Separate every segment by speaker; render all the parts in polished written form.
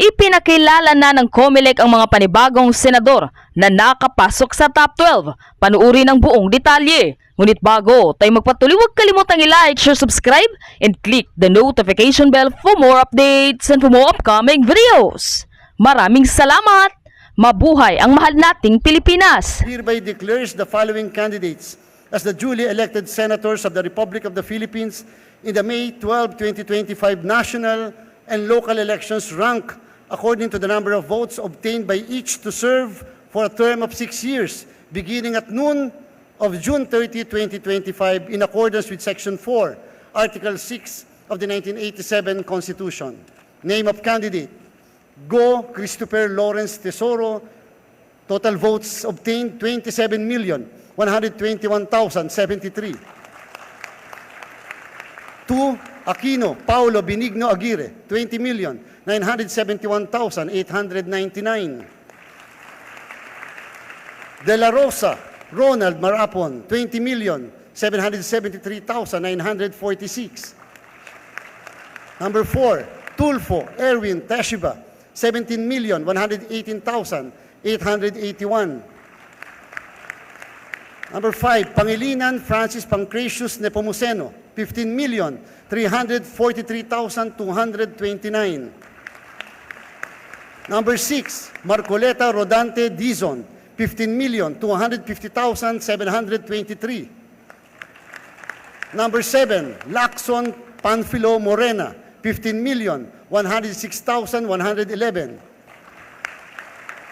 Speaker 1: Ipinakilala na ng COMELEC ang mga panibagong senador na nakapasok sa top 12. Panuuri ng buong detalye. Ngunit bago tayo magpatuloy, huwag kalimutang i-like, share, subscribe, and click the notification bell for more updates and for more upcoming videos. Maraming salamat! Mabuhay ang mahal nating Pilipinas!
Speaker 2: Hereby declares the following candidates as the duly elected senators of the Republic of the Philippines in the May 12, 2025 national and local elections rank according to the number of votes obtained by each to serve for a term of 6 years, beginning at noon of June 30, 2025, in accordance with Section 4, Article 6 of the 1987 Constitution. Name of candidate: Go Christopher Lawrence Tesoro. Total votes obtained 27,121,073. 2. Aquino Paulo Benigno Aguirre, 20,971,899. De La Rosa Ronald Marapon, 20,773,946. Number 4, Tulfo Erwin Teshiba, 17,118,881. Number 5, Pangilinan Francis Pancratius Nepomuceno, 15,343,229. Number 6, Marcoleta Rodante Dizon, 15,250,723. Number 7, Lacson Panfilo Morena, 15,106,111.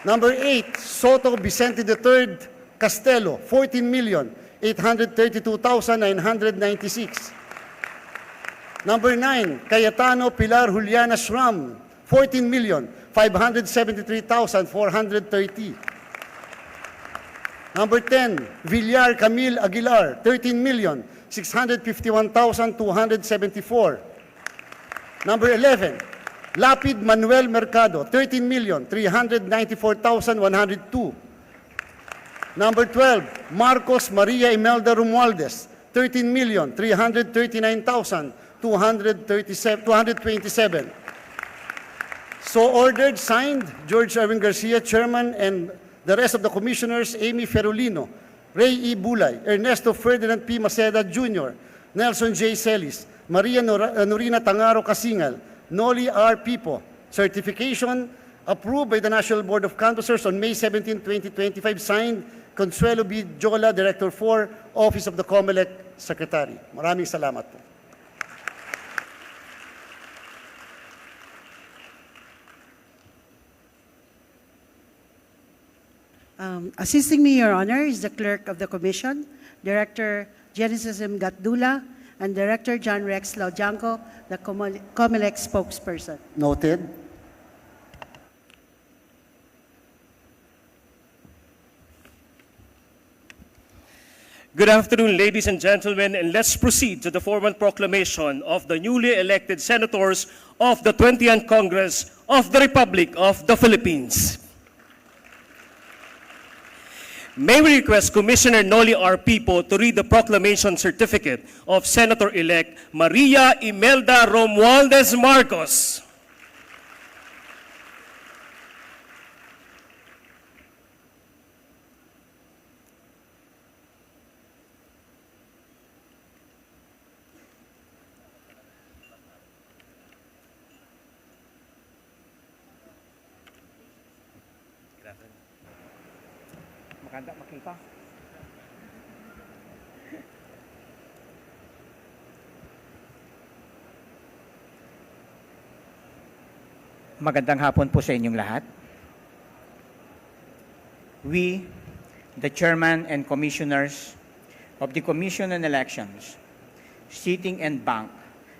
Speaker 2: Number 8, Soto Vicente III Castelo, 14,832,996. Number 9, Cayetano Pilar Juliana Schramm, 14,573,430. Number 10, Villar Camille Aguilar, 13,651,274. Number 11, Lapid Manuel Mercado, 13,394,102. Number 12, Marcos Maria Imelda Romualdez, 13,339,227. So ordered, signed, George Erwin Garcia, Chairman, and the rest of the Commissioners, Amy Ferolino, Ray E. Bulay, Ernesto Ferdinand P. Maceda Jr., Nelson J. Celis, Maria Norina Tangaro Kasingal, Noli R. Pipo. Certification approved by the National Board of Canvassers on May 17, 2025, signed Consuelo B. Jola, Director 4, Office of the COMELEC Secretary. Maraming salamat po.
Speaker 3: Assisting me, Your Honor, is the Clerk of the Commission, Director Genesis M. Gatdula, and Director John Rex Laujanco, the COMELEC spokesperson.
Speaker 2: Noted.
Speaker 4: Good afternoon, ladies and gentlemen, and let's proceed to the formal proclamation of the newly elected senators of the 20th Congress of the Republic of the Philippines. May we request Commissioner Noli R. Pipo to read the proclamation certificate of Senator-elect Maria Imelda Romualdez Marcos.
Speaker 5: Maganda makita. Magandang hapon po sa inyong lahat. We, the Chairman and Commissioners of the Commission on Elections, sitting en banc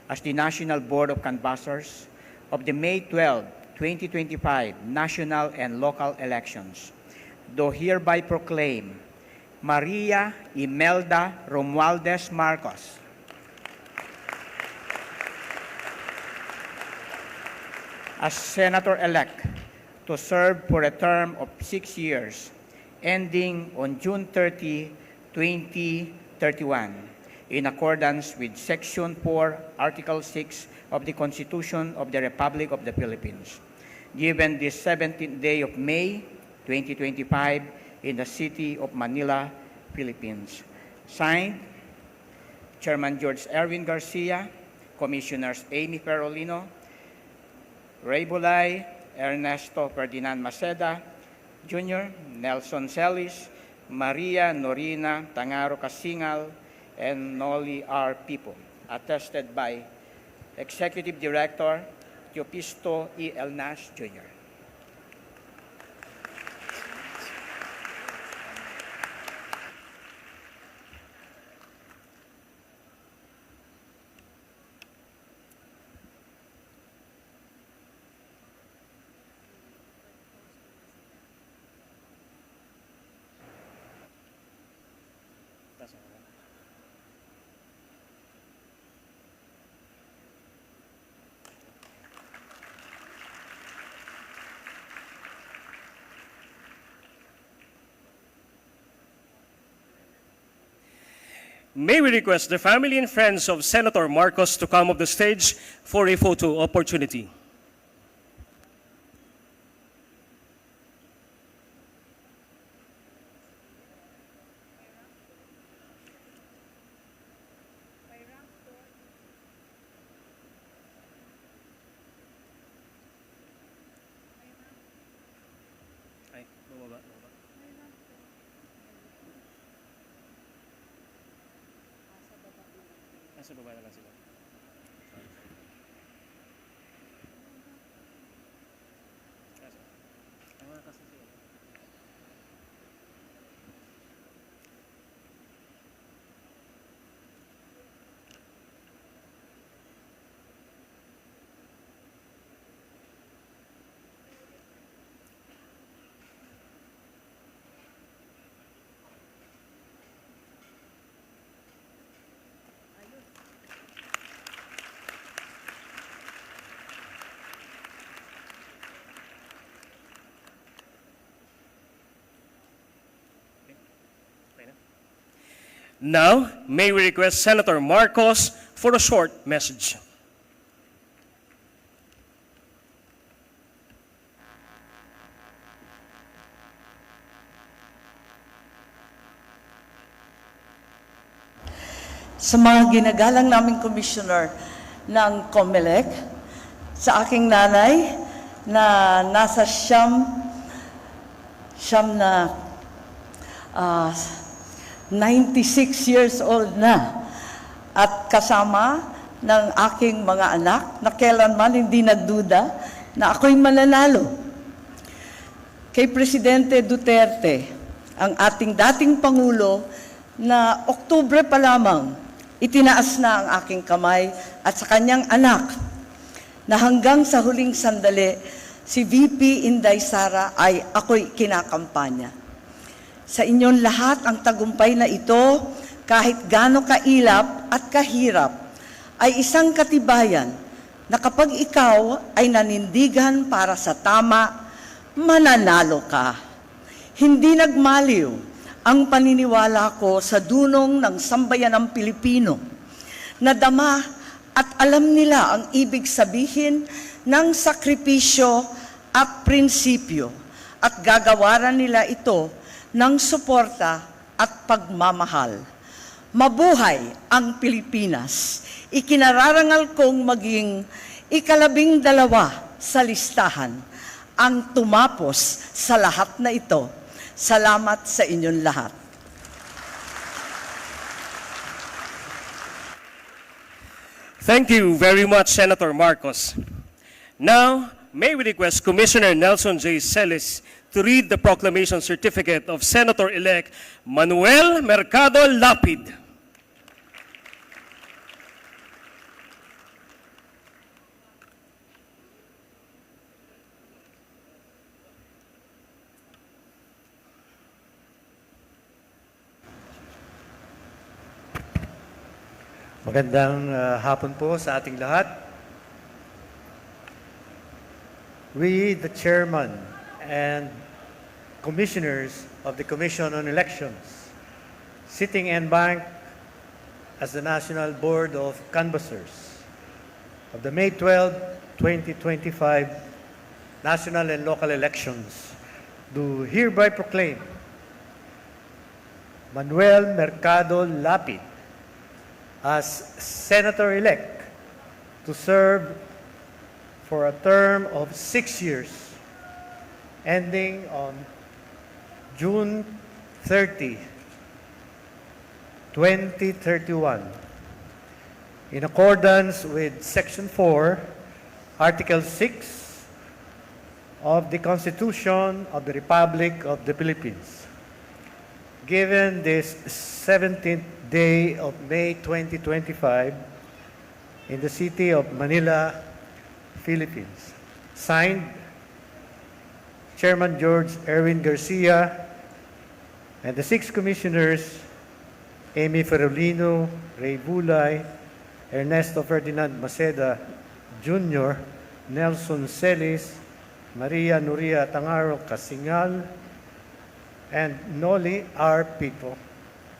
Speaker 5: as the National Board of Canvassers of the May 12, 2025 national and local elections, do hereby proclaim Maria Imelda Romualdez Marcos as Senator-elect to serve for a term of 6 years, ending on June 30, 2031, in accordance with Section 4, Article 6 of the Constitution of the Republic of the Philippines. given this 17th day of May 2025 in the city of Manila, Philippines. Signed, Chairman George Erwin Garcia, Commissioners Amy Perolino, Ray Bulay, Ernesto Ferdinand Maceda Jr., Nelson Celis, Maria Norina Tangaro Casingal, and Noli R. Pipo, attested by Executive Director Teopisto E. Elnas Jr.
Speaker 4: May we request the family and friends of Senator Marcos to come up the stage for a photo opportunity. Ay, bumaba. Nasa baba na lang sila. Kasi sila. Now, may we request Senator Marcos for a short message.
Speaker 6: Sa mga ginagalang naming commissioner ng COMELEC, sa aking nanay na nasa siyam na 96 years old na, at kasama ng aking mga anak na kailanman hindi nagduda na ako'y mananalo. Kay Presidente Duterte, ang ating dating Pangulo, na Oktubre pa lamang, itinaas na ang aking kamay, at sa kanyang anak, na hanggang sa huling sandali, si VP Inday Sara ay ako'y kinakampanya. Sa inyong lahat, ang tagumpay na ito, kahit gaano kailap at kahirap, ay isang katibayan na kapag ikaw ay nanindigan para sa tama, mananalo ka. Hindi nagmaliw ang paniniwala ko sa dunong ng sambayanang Pilipino, na dama at alam nila ang ibig sabihin ng sakripisyo at prinsipyo, at gagawaran nila ito ng suporta at pagmamahal. Mabuhay ang Pilipinas! Ikinararangal kong maging ika-12 sa listahan, ang tumapos sa lahat na ito. Salamat sa inyong lahat.
Speaker 4: Thank you very much, Senator Marcos. Now, may we request Commissioner Nelson J. Celis to read the proclamation certificate of Senator-elect Manuel Mercado Lapid.
Speaker 7: Magandang hapon po sa ating lahat. We, the chairman and commissioners of the Commission on Elections, sitting en banc as the National Board of Canvassers of the May 12, 2025 national and local elections, do hereby proclaim Manuel Mercado Lapid as Senator-elect to serve for a term of 6 years, ending on June 30, 2031, in accordance with Section 4, Article 6 of the Constitution of the Republic of the Philippines. Given this 17th day of May 2025 in the city of Manila, Philippines. Signed, Chairman George Erwin Garcia and the 6 commissioners, Amy Ferolino, Ray Bulay, Ernesto Ferdinand Maceda Jr., Nelson Celis, Maria Nuria Tangaro Casingal, and Noli R. Pico,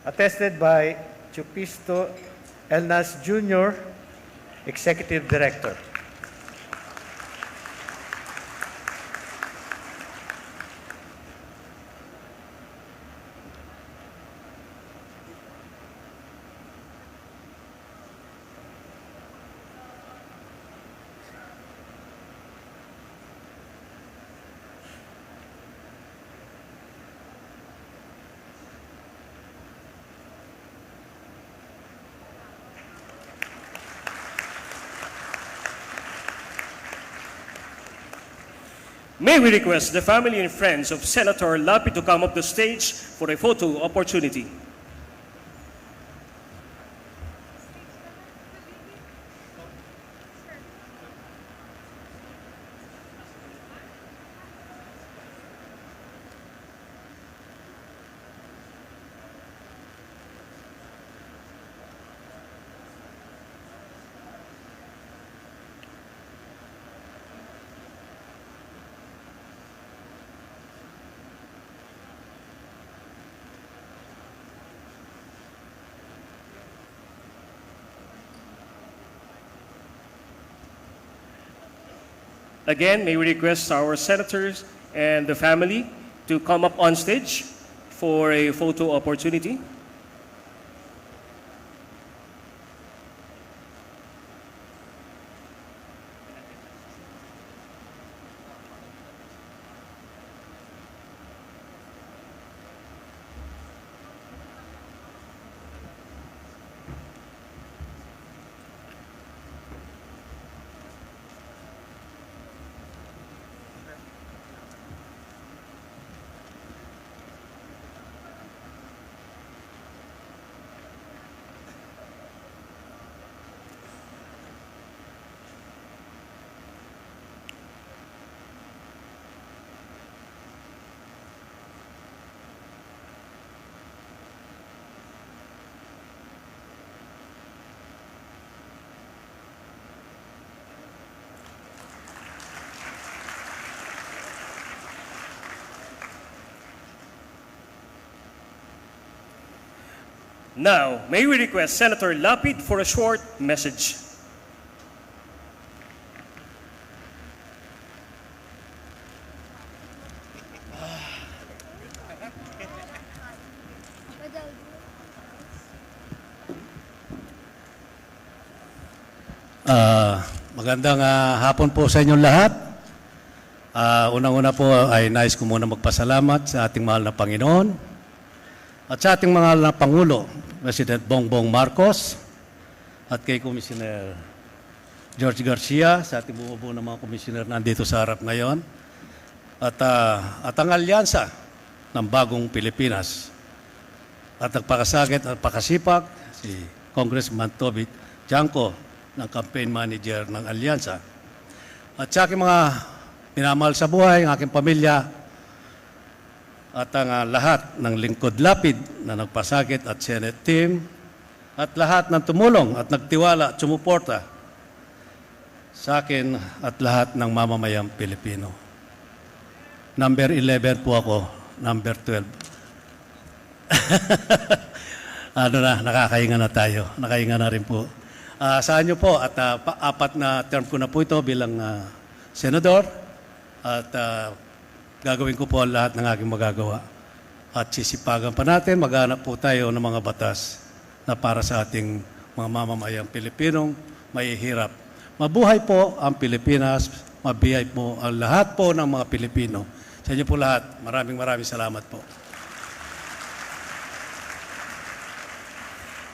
Speaker 7: attested by Chupisto Elnas Jr., Executive Director.
Speaker 4: May we request the family and friends of Senator Lapid to come up the stage for a photo opportunity. Again, may we request our senators and the family to come up on stage for a photo opportunity. Now, may we request Senator Lapid for a short message.
Speaker 8: Magandang hapon po sa inyong lahat. Unang-una po ay nais ko muna magpasalamat sa ating mahal na Panginoon at sa ating mahal na Pangulo, President Bongbong Marcos, at kay Commissioner George Garcia, sa ating bumubuo ng mga commissioner nandito sa harap ngayon, at ang alyansa ng Bagong Pilipinas. At nagpakasakit at pakasipag si Congressman Toby Janko, ng campaign manager ng alyansa. At sa aking mga minamahal sa buhay, ang aking pamilya, at ang lahat ng lingkod Lapid na nagpasakit at Senate team, at lahat ng tumulong at nagtiwala at sumuporta sa akin at lahat ng mamamayang Pilipino. Number 11 po ako, number 12. Nakakahinga na tayo. Nakahinga na rin po. Sa inyo po, at apat na term ko na po ito bilang senador. At gagawin ko po ang lahat ng aking magagawa. At sisipagan pa natin, maghanap po tayo ng mga batas na para sa ating mga mamamayang Pilipinong mahihirap. Mabuhay po ang Pilipinas, mabuhay po ang lahat po ng mga Pilipino. Sa inyo po lahat, maraming salamat po.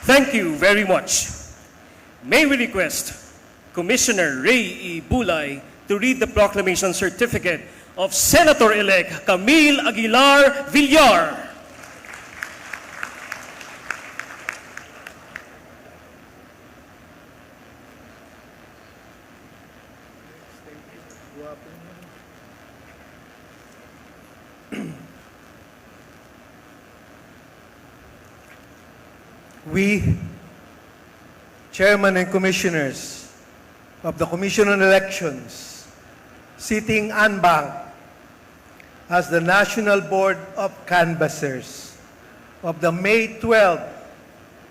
Speaker 4: Thank you very much. May we request Commissioner Ray E. Bulay to read the proclamation certificate of Senator-elect Camille Aguilar Villar.
Speaker 7: We, Chairman and Commissioners of the Commission on Elections, sitting unbanked as the National Board of Canvassers of the May 12,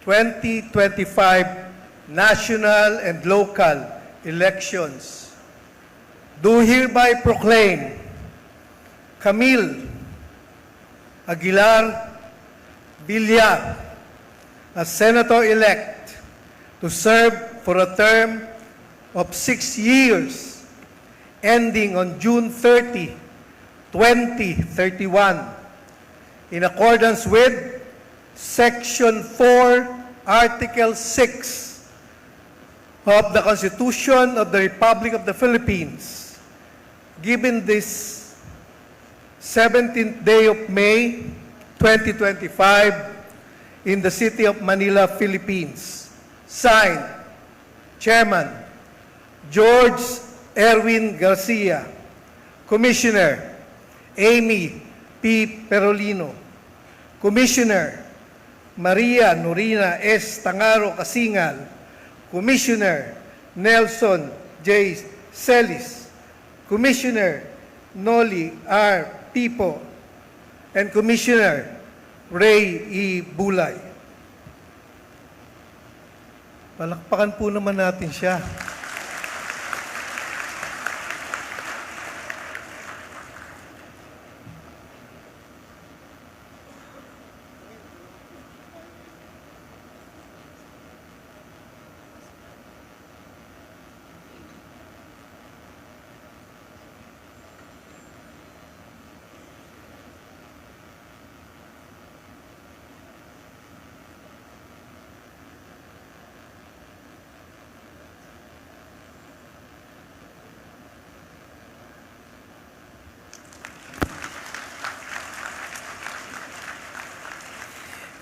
Speaker 7: 2025 national and local elections, do hereby proclaim Camille Aguilar Villar as Senator-elect to serve for a term of 6 years ending on June 30, 2031, in accordance with Section 4, Article 6 of the Constitution of the Republic of the Philippines, given this 17th day of May, 2025, in the city of Manila, Philippines. Signed, Chairman George Erwin Garcia, Commissioner Amy P. Perolino, Commissioner Maria Norina S. Tangaro Kasingal, Commissioner Nelson J. Celis, Commissioner Noli R. Tipo, and Commissioner Ray E. Bulay. Palakpakan po naman natin siya.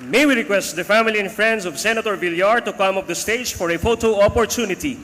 Speaker 4: May we request the family and friends of Senator Villar to come up the stage for a photo opportunity.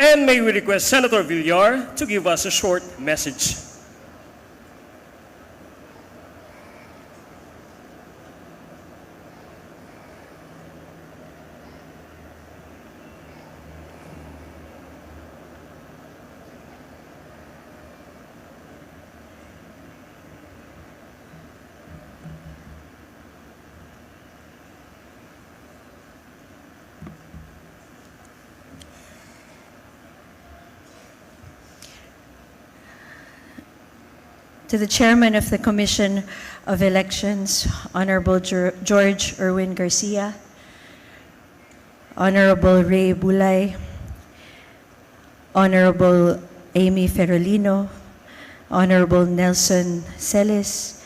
Speaker 4: And may we request Senator Villar to give us a short message.
Speaker 9: to the Chairman of the Commission of Elections, Honorable George Erwin Garcia, Honorable Ray Bulay, Honorable Amy Ferolino, Honorable Nelson Celis,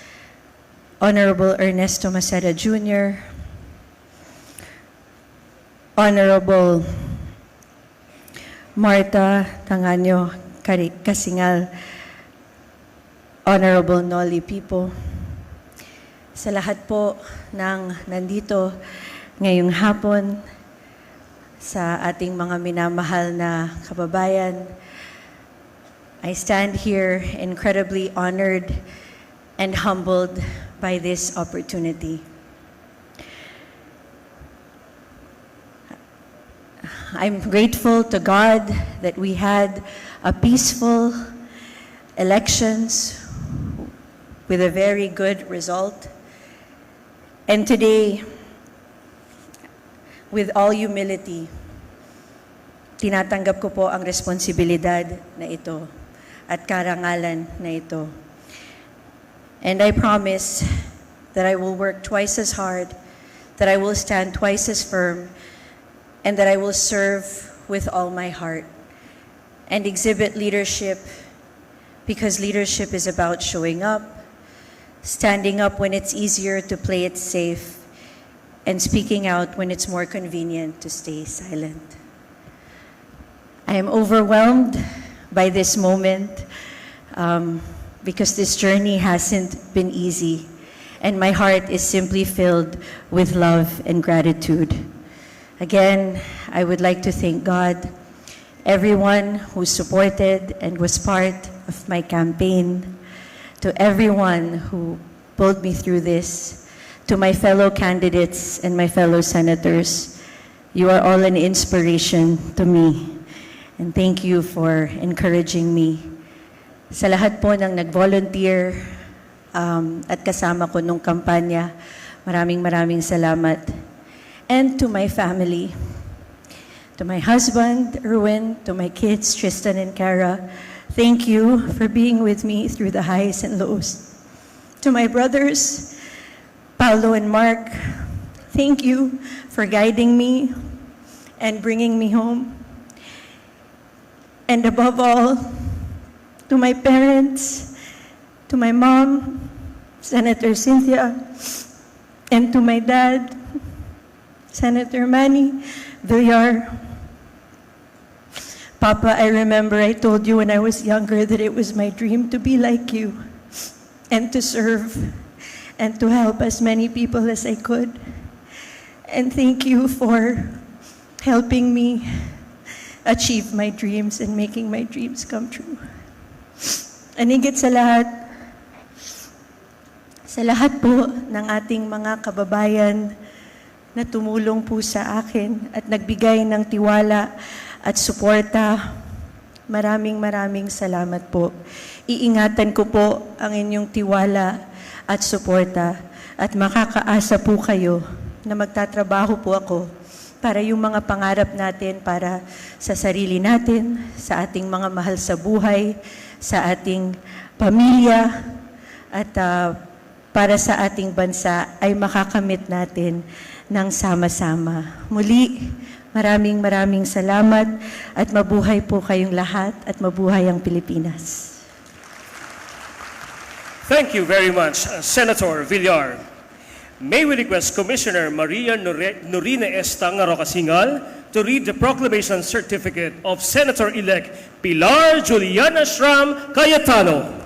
Speaker 9: Honorable Ernesto Maceda Jr., Honorable Marta Tangaño Kasingal, Honorable Noli Pipo, sa lahat po ng nandito ngayong hapon, sa ating mga minamahal na kababayan, I stand here incredibly honored and humbled by this opportunity. I'm grateful to God that we had a peaceful elections with a very good result. And today, with all humility, tinatanggap ko po ang responsibilidad na ito at karangalan na ito. And I promise that I will work twice as hard, that I will stand twice as firm, and that I will serve with all my heart and exhibit leadership, because leadership is about showing up, standing up when it's easier to play it safe, and speaking out when it's more convenient to stay silent. I am overwhelmed by this moment because this journey hasn't been easy, and my heart is simply filled with love and gratitude. Again, I would like to thank God, everyone who supported and was part of my campaign, to everyone who pulled me through this, to my fellow candidates and my fellow senators. You are all an inspiration to me, and thank you for encouraging me. Sa lahat po ng nag-volunteer at kasama ko nung kampanya, maraming salamat. And to my family, to my husband, Erwin, to my kids, Tristan and Kara, thank you for being with me through the highs and lows. To my brothers, Paolo and Mark, thank you for guiding me and bringing me home. And above all, to my parents, to my mom, Senator Cynthia, and to my dad, Senator Manny Villar. Papa, I remember I told you when I was younger that it was my dream to be like you and to serve and to help as many people as I could. And thank you for helping me achieve my dreams and making my dreams come true. And higit sa lahat po ng ating mga kababayan na tumulong po sa akin at nagbigay ng tiwala at suporta, maraming salamat po. Iingatan ko po ang inyong tiwala at suporta at makakaasa po kayo na magtatrabaho po ako para yung mga pangarap natin para sa sarili natin, sa ating mga mahal sa buhay, sa ating pamilya, at para sa ating bansa ay makakamit natin ng sama-sama. Muli, maraming salamat at mabuhay po kayong lahat at mabuhay ang Pilipinas.
Speaker 4: Thank you very much, Senator Villar. May we request Commissioner Maria Norina Esta Ngarokasingal to read the proclamation certificate of Senator-elect Pilar Juliana Shram Cayetano.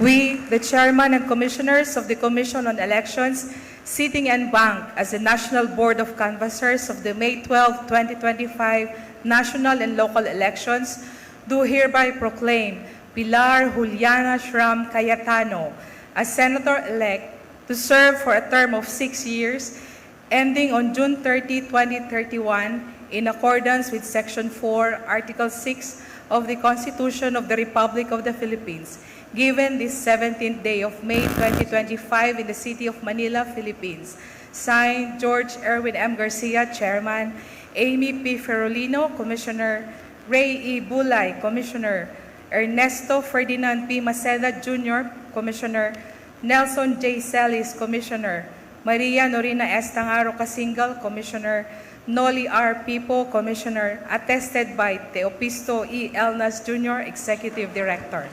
Speaker 10: We, the Chairman and Commissioners of the Commission on Elections, sitting en banc as the National Board of Canvassers of the May 12, 2025 national and local elections, do hereby proclaim Pilar Juliana Shram Cayetano as Senator-elect to serve for a term of 6 years, ending on June 30, 2031, in accordance with Section 4, Article 6 of the Constitution of the Republic of the Philippines, given this 17th day of May 2025 in the city of Manila, Philippines. Signed, George Erwin M. Garcia, Chairman, Amy P. Ferolino, Commissioner, Ray E. Bulay, Commissioner, Ernesto Ferdinand P. Maceda Jr., Commissioner, Nelson J. Celis, Commissioner, Maria Norina S. Tangaro Kasingal, Commissioner, Noli R. Pipo, Commissioner, attested by Teopisto E. Elnas Jr., Executive Director.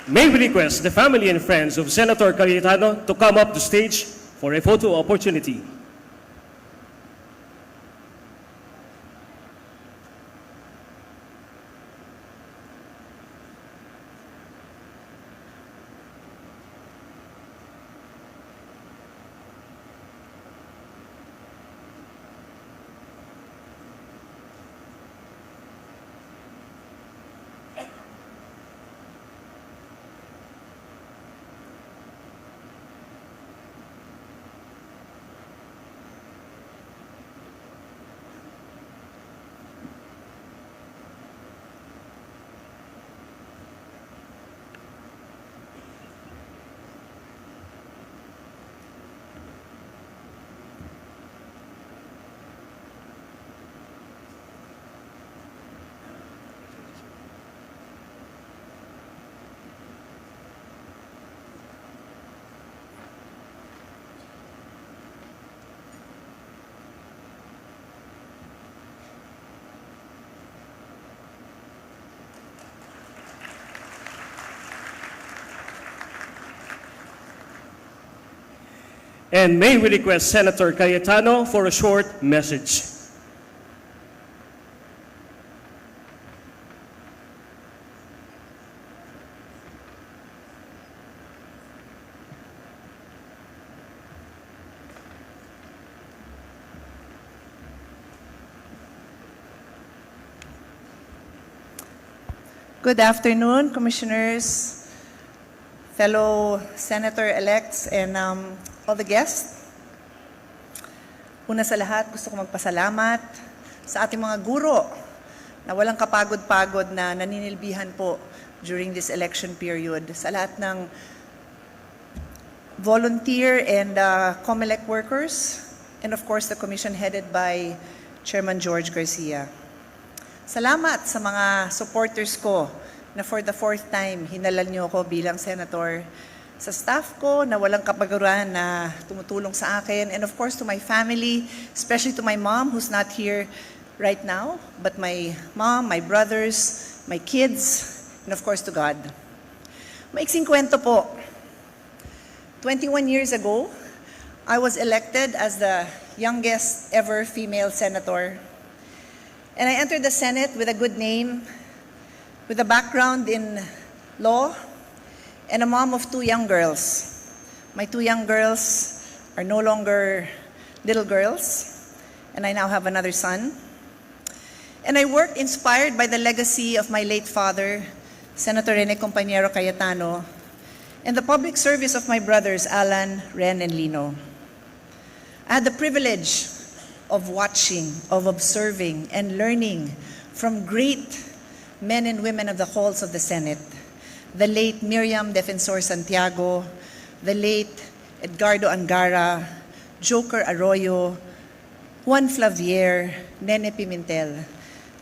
Speaker 4: May we request the family and friends of Senator Cayetano to come up to stage for a photo opportunity. And may we request Senator Cayetano for a short message.
Speaker 6: Good afternoon, Commissioners, fellow Senator-elects, and all the guests. Una sa lahat, gusto ko magpasalamat sa ating mga guro na walang kapagod-pagod na naninilbihan po during this election period. Sa lahat ng volunteer and COMELEC workers, and of course the commission headed by Chairman George Garcia. Salamat sa mga supporters ko na for the fourth time hinalal niyo ako bilang senator. Sa staff ko na walang kapaguran na tumutulong sa akin, and of course to my family, especially to my mom who's not here right now, but my mom, my brothers, my kids, and of course to God. Maiksing kwento po. 21 years ago, I was elected as the youngest ever female senator. And I entered the Senate with a good name, with a background in law, and a mom of 2 young girls. My 2 young girls are no longer little girls, and I now have another son. And I worked inspired by the legacy of my late father, Senator Rene Compañero Cayetano, and the public service of my brothers, Alan, Ren, and Lino. I had the privilege of watching, of observing, and learning from great men and women of the halls of the Senate. The late Miriam Defensor Santiago, the late Edgardo Angara, Joker Arroyo, Juan Flavier, Nene Pimentel.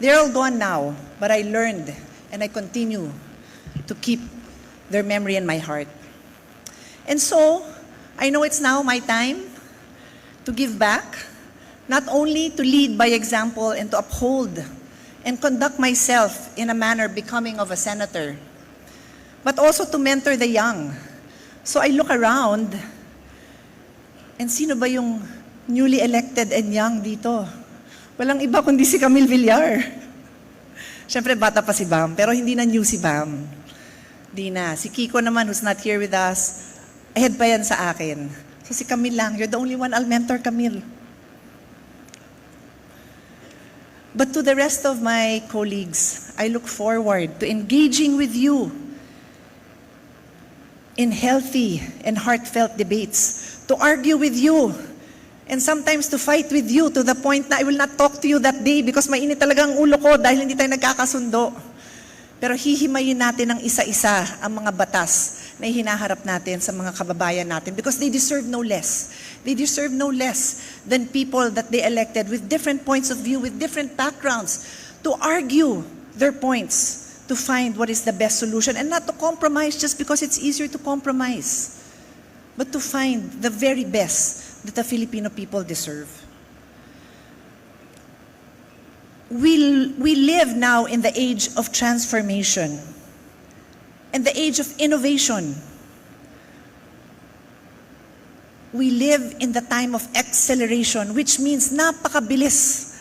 Speaker 6: They're all gone now, but I learned and I continue to keep their memory in my heart. And so, I know it's now my time to give back, not only to lead by example and to uphold and conduct myself in a manner becoming of a senator, but also to mentor the young. So I look around, and sino ba yung newly elected and young dito? Walang iba kundi si Camille Villar. Siyempre, bata pa si Bam, pero hindi na new si Bam. Di na. Si Kiko naman, who's not here with us, ahead pa yan sa akin. So si Camille lang, you're the only one I'll mentor, Camille. But to the rest of my colleagues, I look forward to engaging with you in healthy and heartfelt debates, to argue with you
Speaker 11: And sometimes to fight with you to the point na I will not talk to you that day because mainit talaga ang ulo ko dahil hindi tayo nagkakasundo. Pero hihimayin natin ng isa-isa ang mga batas na hinaharap natin sa mga kababayan natin because they deserve no less. They deserve no less than people that they elected with different points of view, with different backgrounds, to argue their points, to find what is the best solution, and not to compromise just because it's easier to compromise, but to find the very best that the Filipino people deserve. We live now in the age of transformation and the age of innovation. We live in the time of acceleration, which means napakabilis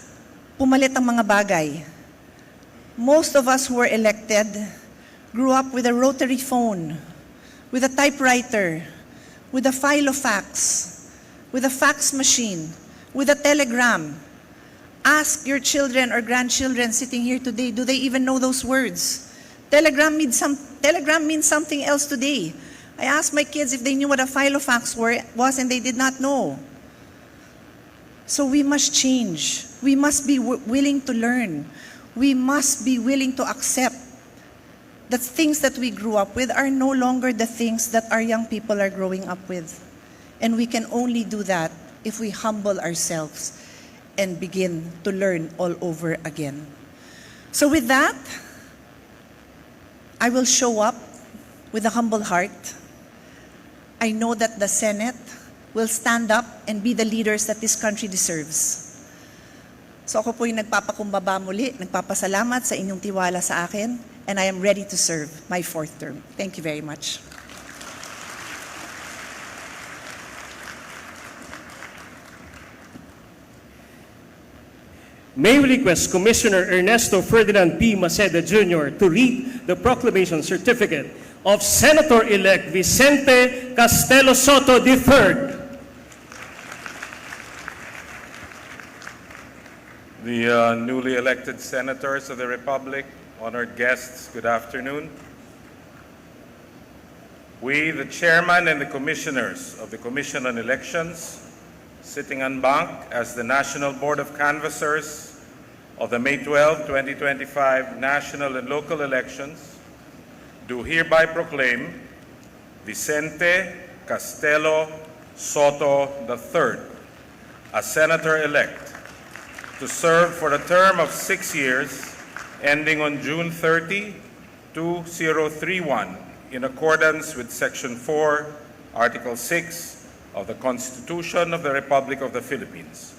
Speaker 11: pumalit ang mga bagay. Most of us who were elected grew up with a rotary phone, with a typewriter, with a file of fax, with a fax machine, with a telegram. Ask your children or grandchildren sitting here today, do they even know those words? Telegram means something else today. I asked my kids if they knew what a file of fax was, and they did not know. So we must change. We must be willing to learn. We must be willing to accept that things that we grew up with are no longer the things that our young people are growing up with. And we can only do that if we humble ourselves and begin to learn all over again. So with that, I will show up with a humble heart. I know that the Senate will stand up and be the leaders that this country deserves. So ako po yung nagpapakumbaba muli, nagpapasalamat sa inyong tiwala sa akin, and I am ready to serve my 4th term. Thank you very much.
Speaker 4: May we request Commissioner Ernesto Ferdinand P. Maceda Jr. to read the proclamation certificate of Senator-elect Vicente Castelo Soto III.
Speaker 12: The newly elected senators of the Republic, honored guests, good afternoon. We, the chairman and the commissioners of the Commission on Elections, sitting en banc as the National Board of Canvassers of the May 12, 2025 national and local elections, do hereby proclaim Vicente Castelo Soto III as senator-elect to serve for a term of 6 years ending on June 30, 2031 in accordance with Section 4, Article 6 of the Constitution of the Republic of the Philippines.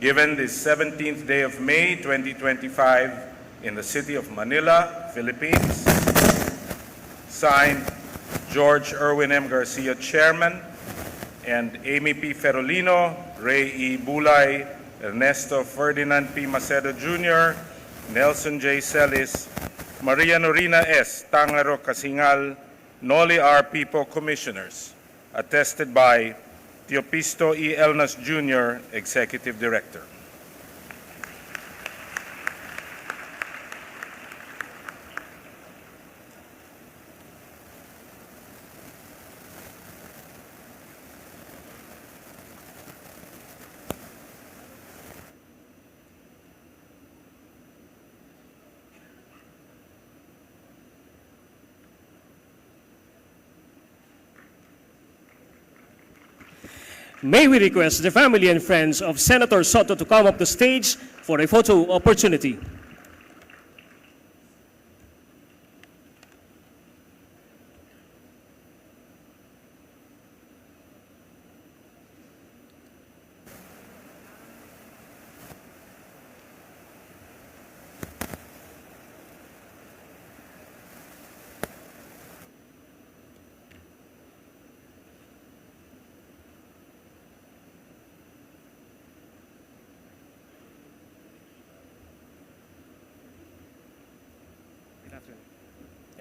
Speaker 12: Given this 17th day of May 2025 in the city of Manila, Philippines, signed George Erwin M. Garcia, Chairman, and Amy P. Ferolino, Ray E. Bulay, Ernesto Ferdinand P. Maceda Jr., Nelson J. Celis, Maria Norina S. Tangaro Casingal, Noli R. Pipo Commissioners, attested by Teopisto E. Elnas Jr., Executive Director.
Speaker 4: May we request the family and friends of Senator Soto to come up the stage for a photo opportunity.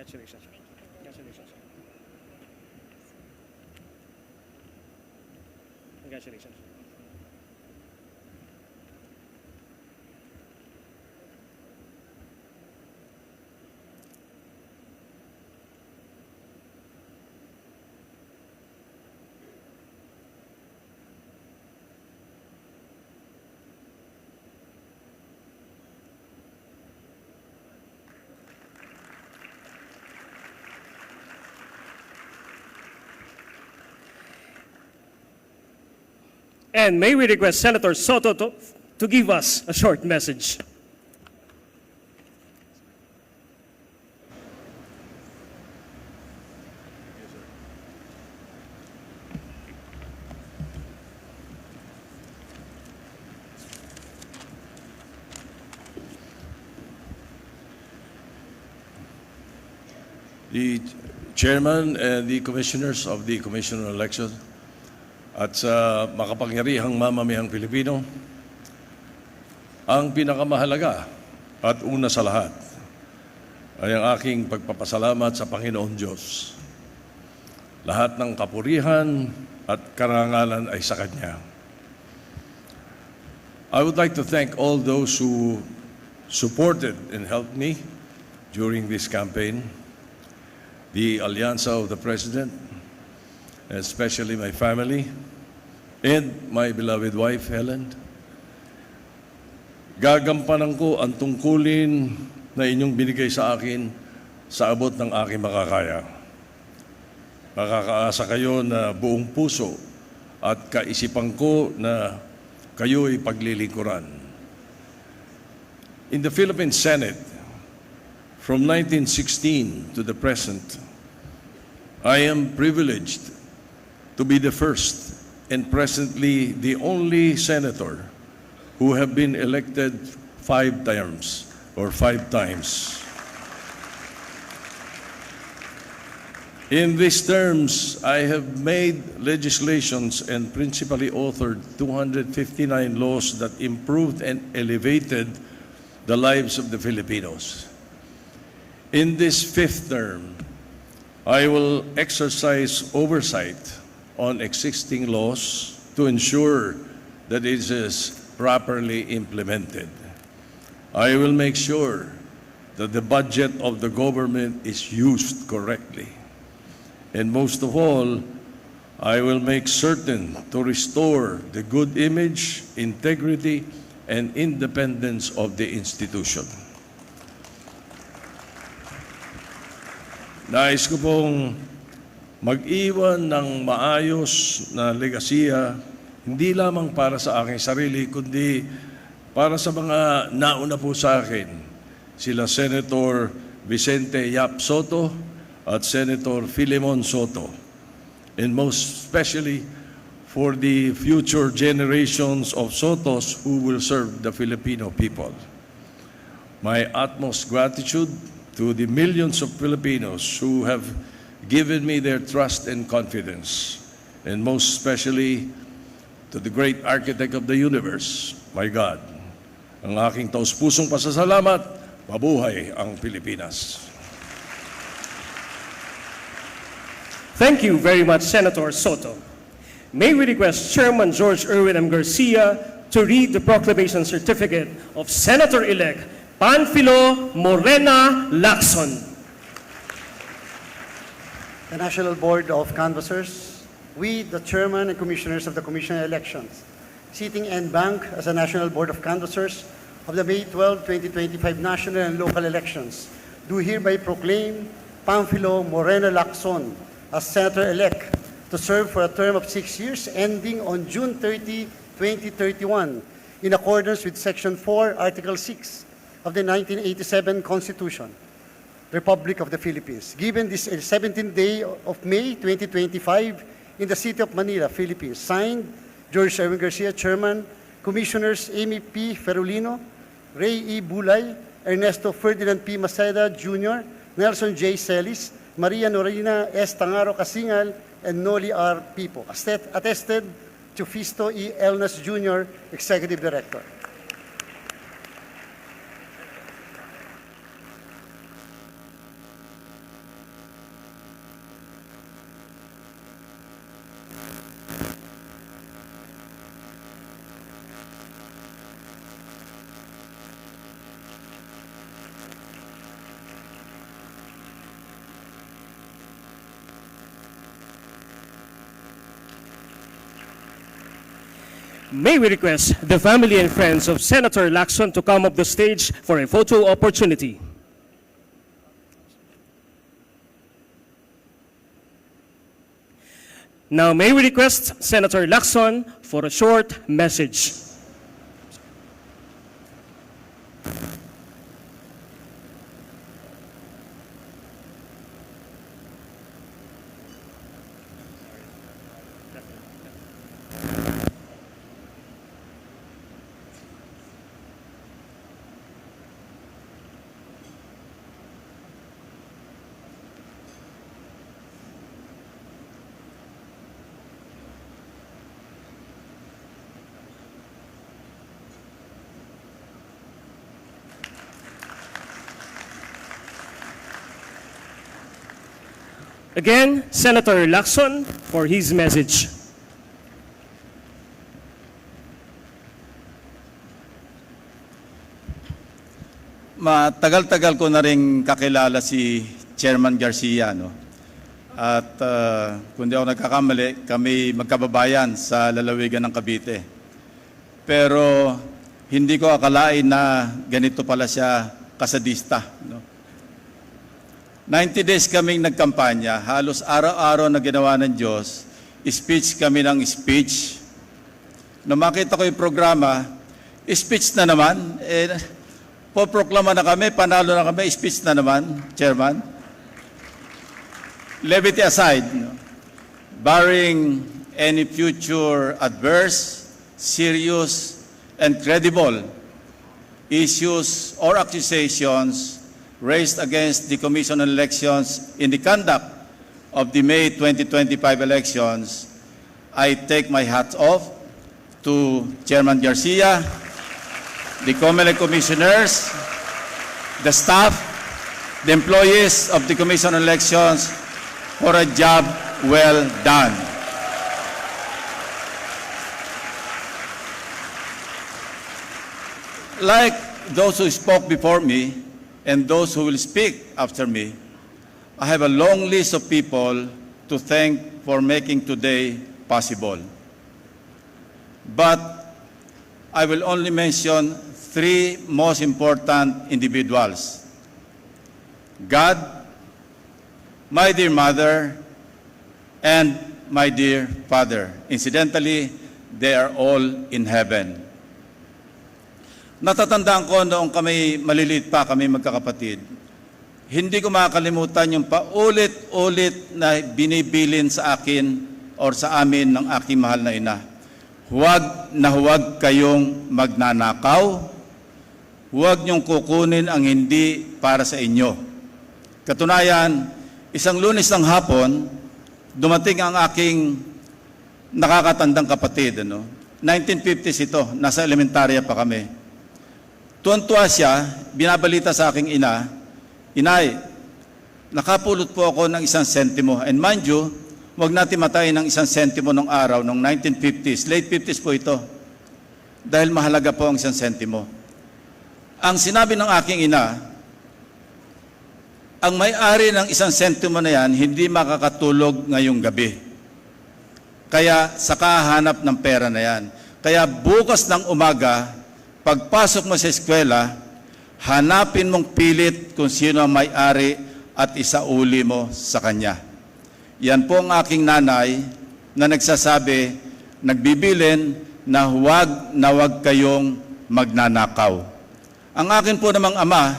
Speaker 4: Congratulations. Congratulations. Congratulations. And may we request Senator Soto to give us a short message.
Speaker 13: The Chairman and the Commissioners of the Commission on Elections at sa makapangyarihang mamamayang Pilipino, ang pinakamahalaga at una sa lahat ay ang aking pagpapasalamat sa Panginoon Diyos. Lahat ng kapurihan at karangalan ay sa Kanya. I would like to thank all those who supported and helped me during this campaign, the Allianza of the President, especially my family, and my beloved wife, Helen. Gagampanan ko ang tungkulin na inyong binigay sa akin sa abot ng aking makakaya. Makakaasa kayo na buong puso at kaisipan ko na kayo'y paglilingkuran. In the Philippine Senate, from 1916 to the present, I am privileged to be the first and presently the only senator who have been elected 5 terms or 5 times. In these terms, I have made legislations and principally authored 259 laws that improved and elevated the lives of the Filipinos. In this 5th term, I will exercise oversight on existing laws to ensure that it is properly implemented. I will make sure that the budget of the government is used correctly. And most of all, I will make certain to restore the good image, integrity, and independence of the institution. Nais ko pong mag-iwan ng maayos na legasiya, hindi lamang para sa aking sarili, kundi para sa mga nauna po sa akin, sila Senator Vicente Yap Soto at Senator Filemon Soto, and most especially for the future generations of Sotos who will serve the Filipino people. My utmost gratitude to the millions of Filipinos who have given me their trust and confidence, and most especially to the great architect of the universe, my God. Ang aking taus-pusong pasasalamat, mabuhay ang Pilipinas.
Speaker 4: Thank you very much, Senator Soto. May we request Chairman George Erwin M. Garcia to read the proclamation certificate of Senator-elect Panfilo Morena Lacson.
Speaker 2: The National Board of Canvassers, we, the Chairman and Commissioners of the Commission on Elections, sitting en banc as a National Board of Canvassers of the May 12, 2025 national and local elections, do hereby proclaim Panfilo Morena Lacson as Senator-elect to serve for a term of 6 years ending on June 30, 2031, in accordance with Section 4, Article 6 of the 1987 Constitution, Republic of the Philippines. Given this 17th day of May 2025 in the city of Manila, Philippines. Signed, George Erwin Garcia, Chairman, Commissioners Amy P. Ferulino, Ray E. Bulay, Ernesto Ferdinand P. Maceda Jr., Nelson J. Celis, Maria Norina S. Tangaro Kasingal, and Noli R. Pipo. Attested to Fisto E. Elnas Jr., Executive Director.
Speaker 4: May we request the family and friends of Senator Lacson to come up the stage for a photo opportunity. Now may we request Senator Lacson for a short message. Again, Senator Lacson for his message.
Speaker 14: Matagal-tagal ko na rin kakilala si Chairman Garcia, no? At kung di ako nagkakamali, kami magkababayan sa lalawigan ng Cavite. Pero hindi ko akalain na ganito pala siya kasadista, no? 90 days kaming nagkampanya, halos araw-araw na ginawa ng Diyos, speech kami ng speech. Nung makita ko yung programa, speech na naman, poproklama na kami, panalo na kami, speech na naman, Chairman. Levity aside, no, barring any future adverse, serious, and credible issues or accusations raised against the Commission on Elections in the conduct of the May 2025 elections, I take my hat off to Chairman Garcia, the COMELEC commissioners, the staff, the employees of the Commission on Elections for a job well done. Like those who spoke before me and those who will speak after me, I have a long list of people to thank for making today possible. But I will only mention three most important individuals: God, my dear mother, and my dear father. Incidentally, they are all in heaven. Natatandaan ko noong kami maliliit pa, kami magkakapatid, hindi ko makakalimutan yung paulit-ulit na binibilin sa akin or sa amin ng aking mahal na ina. Huwag kayong magnanakaw, huwag niyong kukunin ang hindi para sa inyo. Katunayan, isang Lunes ng hapon, dumating ang aking nakakatandang kapatid. 1950s ito, nasa elementarya pa kami. Tuwan-tuwa siya, binabalita sa aking ina, Inay, nakapulot po ako ng 1 sentimo. And mind you, huwag natin matayin ng 1 sentimo nung araw, nung 1950s. Late 50s po ito. Dahil mahalaga po ang 1 sentimo. Ang sinabi ng aking ina, ang may-ari ng 1 sentimo na yan, hindi makakatulog ngayong gabi. Kaya saka hanap ng pera na yan. Kaya bukas ng umaga, pagpasok mo sa eskwela, hanapin mong pilit kung sino ang may-ari at isauli mo sa kanya. Yan po ang aking nanay na nagsasabi, nagbibilin na huwag kayong magnanakaw. Ang akin po namang ama,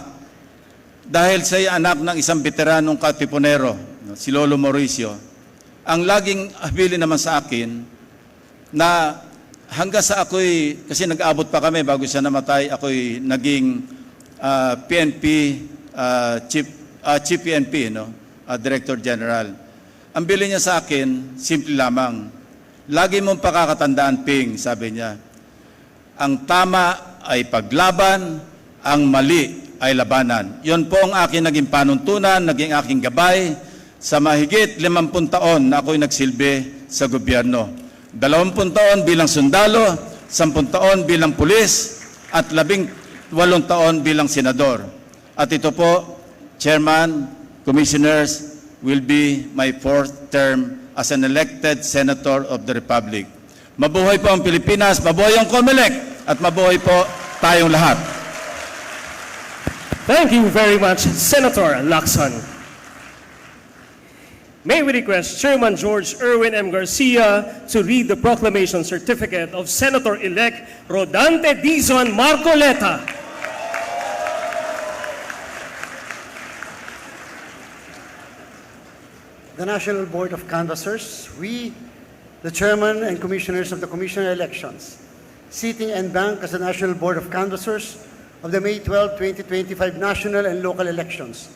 Speaker 14: dahil siya anak ng isang veteranong katipunero, si Lolo Mauricio, ang laging habilin naman sa akin na hanggang sa ako'y, kasi nag-abot pa kami bago siya namatay, ako'y naging PNP, Chief PNP, Director General. Ang bili niya sa akin, simple lamang. Lagi mong pakakatandaan, Ping, sabi niya. Ang tama ay paglaban, ang mali ay labanan. Yon po ang aking naging panuntunan, naging aking gabay sa mahigit 50 taon na ako'y nagsilbi sa gobyerno. 20 taon bilang sundalo, 10 taon bilang pulis, at 18 taon bilang senador. At ito po, Chairman, Commissioners, will be my 4th term as an elected Senator of the Republic. Mabuhay po ang Pilipinas, mabuhay ang COMELEC, at mabuhay po tayong lahat.
Speaker 4: Thank you very much, Senator Lacson. May we request Chairman George Erwin M. Garcia to read the proclamation certificate of Senator-elect Rodante Dizon Marcoleta.
Speaker 2: The National Board of Canvassers, we, the Chairman and Commissioners of the Commission on Elections, sitting en banc as the National Board of Canvassers of the May 12, 2025 national and local elections,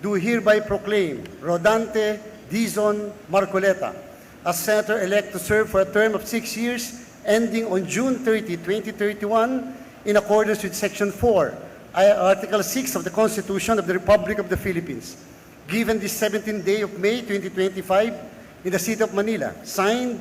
Speaker 2: do hereby proclaim Rodante Dizon Marcoleta as Senator-elect to serve for a term of 6 years ending on June 30, 2031 in accordance with Section 4, Article 6 of the Constitution of the Republic of the Philippines. Given this 17th day of May 2025 in the city of Manila. Signed,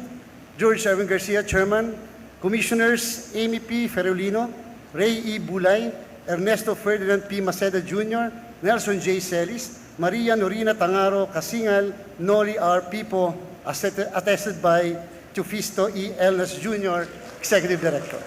Speaker 2: George Erwin Garcia, Chairman, Commissioners Amy P. Ferolino, Ray E. Bulay, Ernesto Ferdinand P. Maceda Jr., Nelson J. Celis, Maria Norina Tangaro Kasingal, Nori R. Pipo, attested by Tufisto E. Elnas Jr., Executive Director.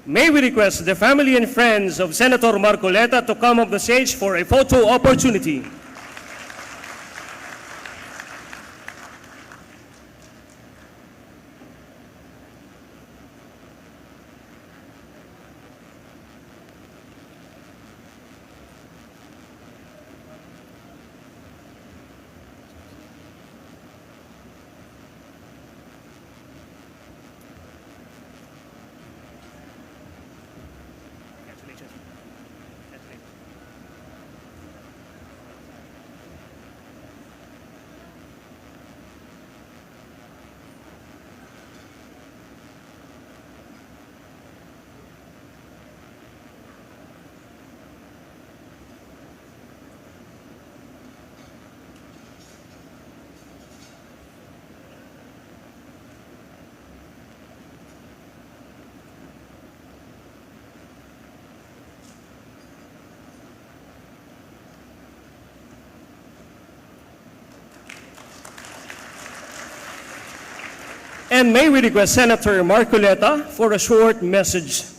Speaker 4: May we request the family and friends of Senator Marcoleta to come up the stage for a photo opportunity. And may we request Senator Marcoleta for a short message.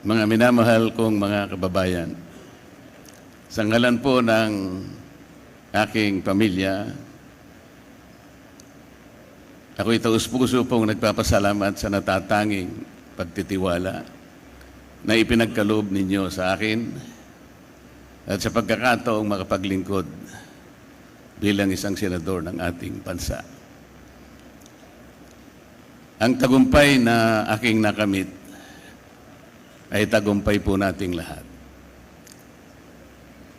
Speaker 15: Mga minamahal kong mga kababayan, sa ngalan po ng aking pamilya, ako'y taus-puso pong nagpapasalamat sa natatanging pagtitiwala na ipinagkaloob ninyo sa akin at sa pagkakataong makapaglingkod bilang isang senador ng ating bansa. Ang tagumpay na aking nakamit ay tagumpay po nating lahat.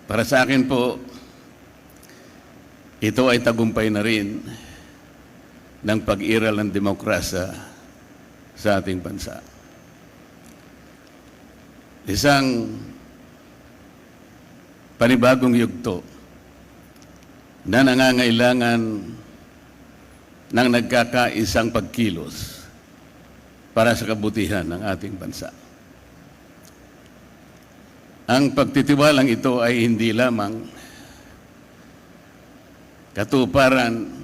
Speaker 15: Para sa akin po, ito ay tagumpay na rin ng pag-iral ng demokrasya sa ating bansa. Isang panibagong yugto na nangangailangan ng nagkakaisang pagkilos para sa kabutihan ng ating bansa. Ang pagtitiwalang ito ay hindi lamang katuparan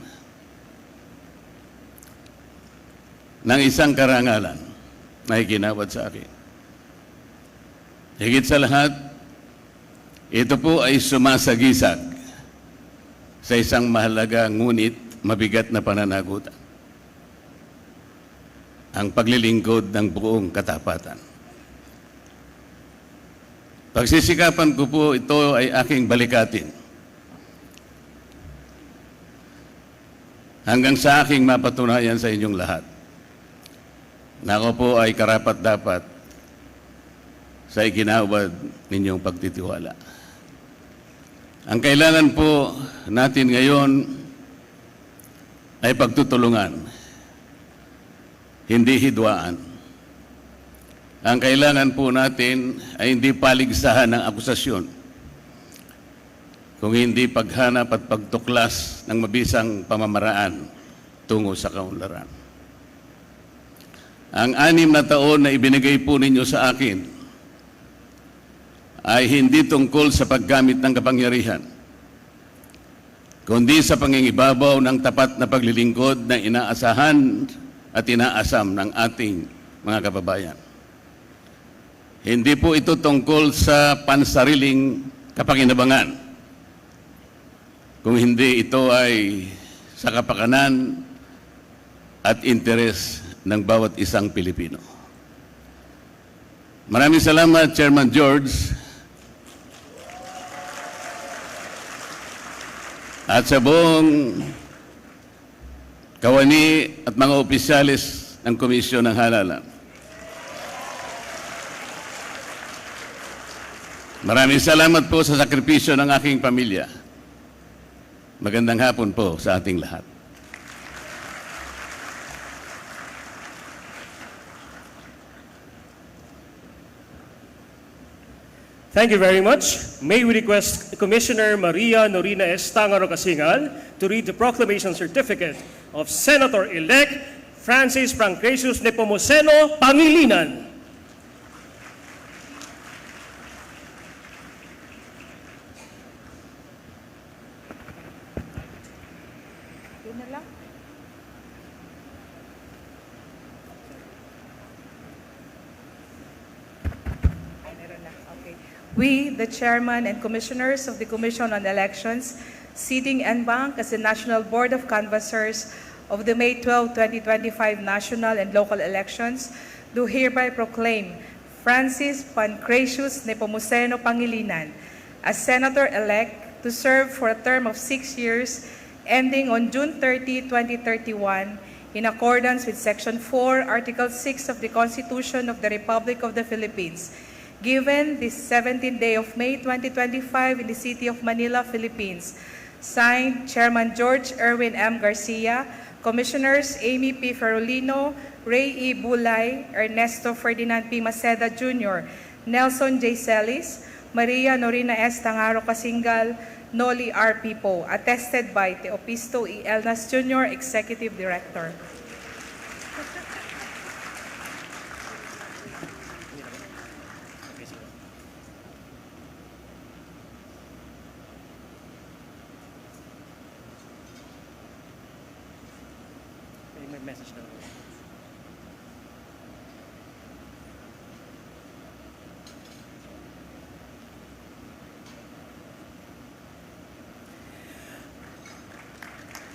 Speaker 15: ng isang karangalan na iginawad sa akin. Higit sa lahat, ito po ay sumasagisag sa isang mahalaga ngunit mabigat na pananagutan. Ang paglilingkod ng buong katapatan. Pagsisikapan ko po ito ay aking balikatin hanggang sa aking mapatunayan sa inyong lahat na ako po ay karapat-dapat sa ikinawad ninyong pagtitiwala. Ang kailangan po natin ngayon ay pagtutulungan, hindi hidwaan. Ang kailangan po natin ay hindi paligsahan ng akusasyon, kung hindi paghanap at pagtuklas ng mabisang pamamaraan tungo sa kaunlaran. Ang 6 na taon na ibinigay po ninyo sa akin ay hindi tungkol sa paggamit ng kapangyarihan, kundi sa pangingibabaw ng tapat na paglilingkod na inaasahan at inaasam ng ating mga kababayan. Hindi po ito tungkol sa pansariling kapakinabangan, kung hindi ito ay sa kapakanan at interes ng bawat isang Pilipino. Maraming salamat, Chairman George, at sa buong kawani at mga opisyalis ng Komisyon ng Halalan. Maraming salamat po sa sakripisyo ng aking pamilya. Magandang hapon po sa ating lahat.
Speaker 4: Thank you very much. May we request Commissioner Maria Norina S. Tangaro Casingal to read the proclamation certificate of Senator-elect Francis Pancratius Nepomuceno Pangilinan.
Speaker 10: We, the Chairman and Commissioners of the Commission on Elections, sitting en banc as the National Board of Canvassers of the May 12, 2025 national and local elections, do hereby proclaim Francis Pancratius Nepomuceno Pangilinan as Senator-elect to serve for a term of 6 years ending on June 30, 2031 in accordance with Section 4, Article 6 of the Constitution of the Republic of the Philippines, given this 17th day of May 2025 in the city of Manila, Philippines. Signed, Chairman George Erwin M. Garcia, Commissioners Amy P. Ferolino, Ray E. Bulay, Ernesto Ferdinand P. Maceda Jr., Nelson J. Celis, Maria Norina S. Tangaro Casingal, Noli R. Pipo, attested by Teopisto E. Elnas Jr., Executive Director.
Speaker 4: Message na.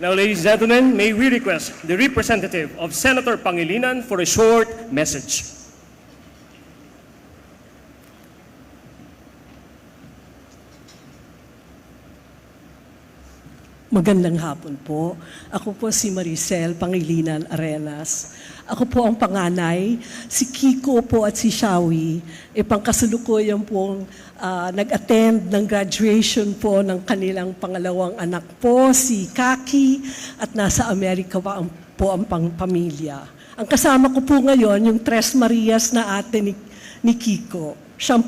Speaker 4: Now, ladies and gentlemen, may we request the representative of Senator Pangilinan for a short message.
Speaker 16: Magandang hapon po. Ako po si Maricel Pangilinan Arenas. Ako po ang panganay. Si Kiko po at si Shawi, pangkasalukuyan pong nag-attend ng graduation po ng kanilang pangalawang anak po, si Kaki, at nasa Amerika po ang pamilya. Ang kasama ko po ngayon, yung Tres Marias na ate ni Kiko. Siyam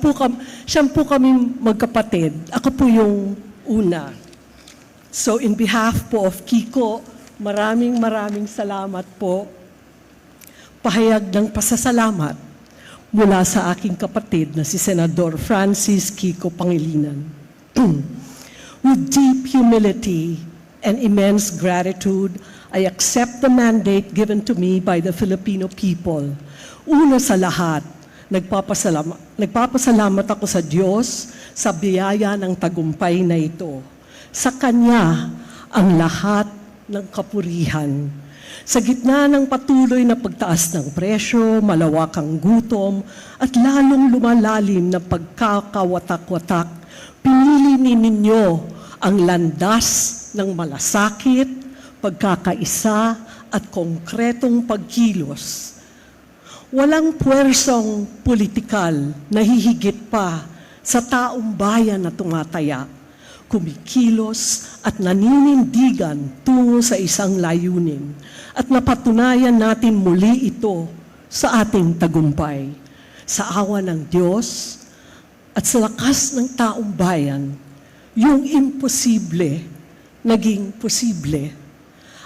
Speaker 16: po kami magkapatid. Ako po yung una. So in behalf po of Kiko, maraming salamat po. Pahayag ng pasasalamat mula sa aking kapatid na si Senador Francis Kiko Pangilinan. With deep humility and immense gratitude, I accept the mandate given to me by the Filipino people. Una sa lahat, nagpapasalamat ako sa Diyos sa biyaya ng tagumpay na ito. Sa Kanya ang lahat ng kapurihan. Sa gitna ng patuloy na pagtaas ng presyo, malawakang gutom, at lalong lumalalim na pagkakawatak-watak, pinili ninyo ang landas ng malasakit, pagkakaisa, at konkretong pagkilos. Walang puwersang politikal na hihigit pa sa taong bayan na tumataya, kumikilos at naninindigan tungo sa isang layunin at napatunayan natin muli ito sa ating tagumpay. Sa awa ng Diyos at sa lakas ng taong bayan, yung imposible naging posible.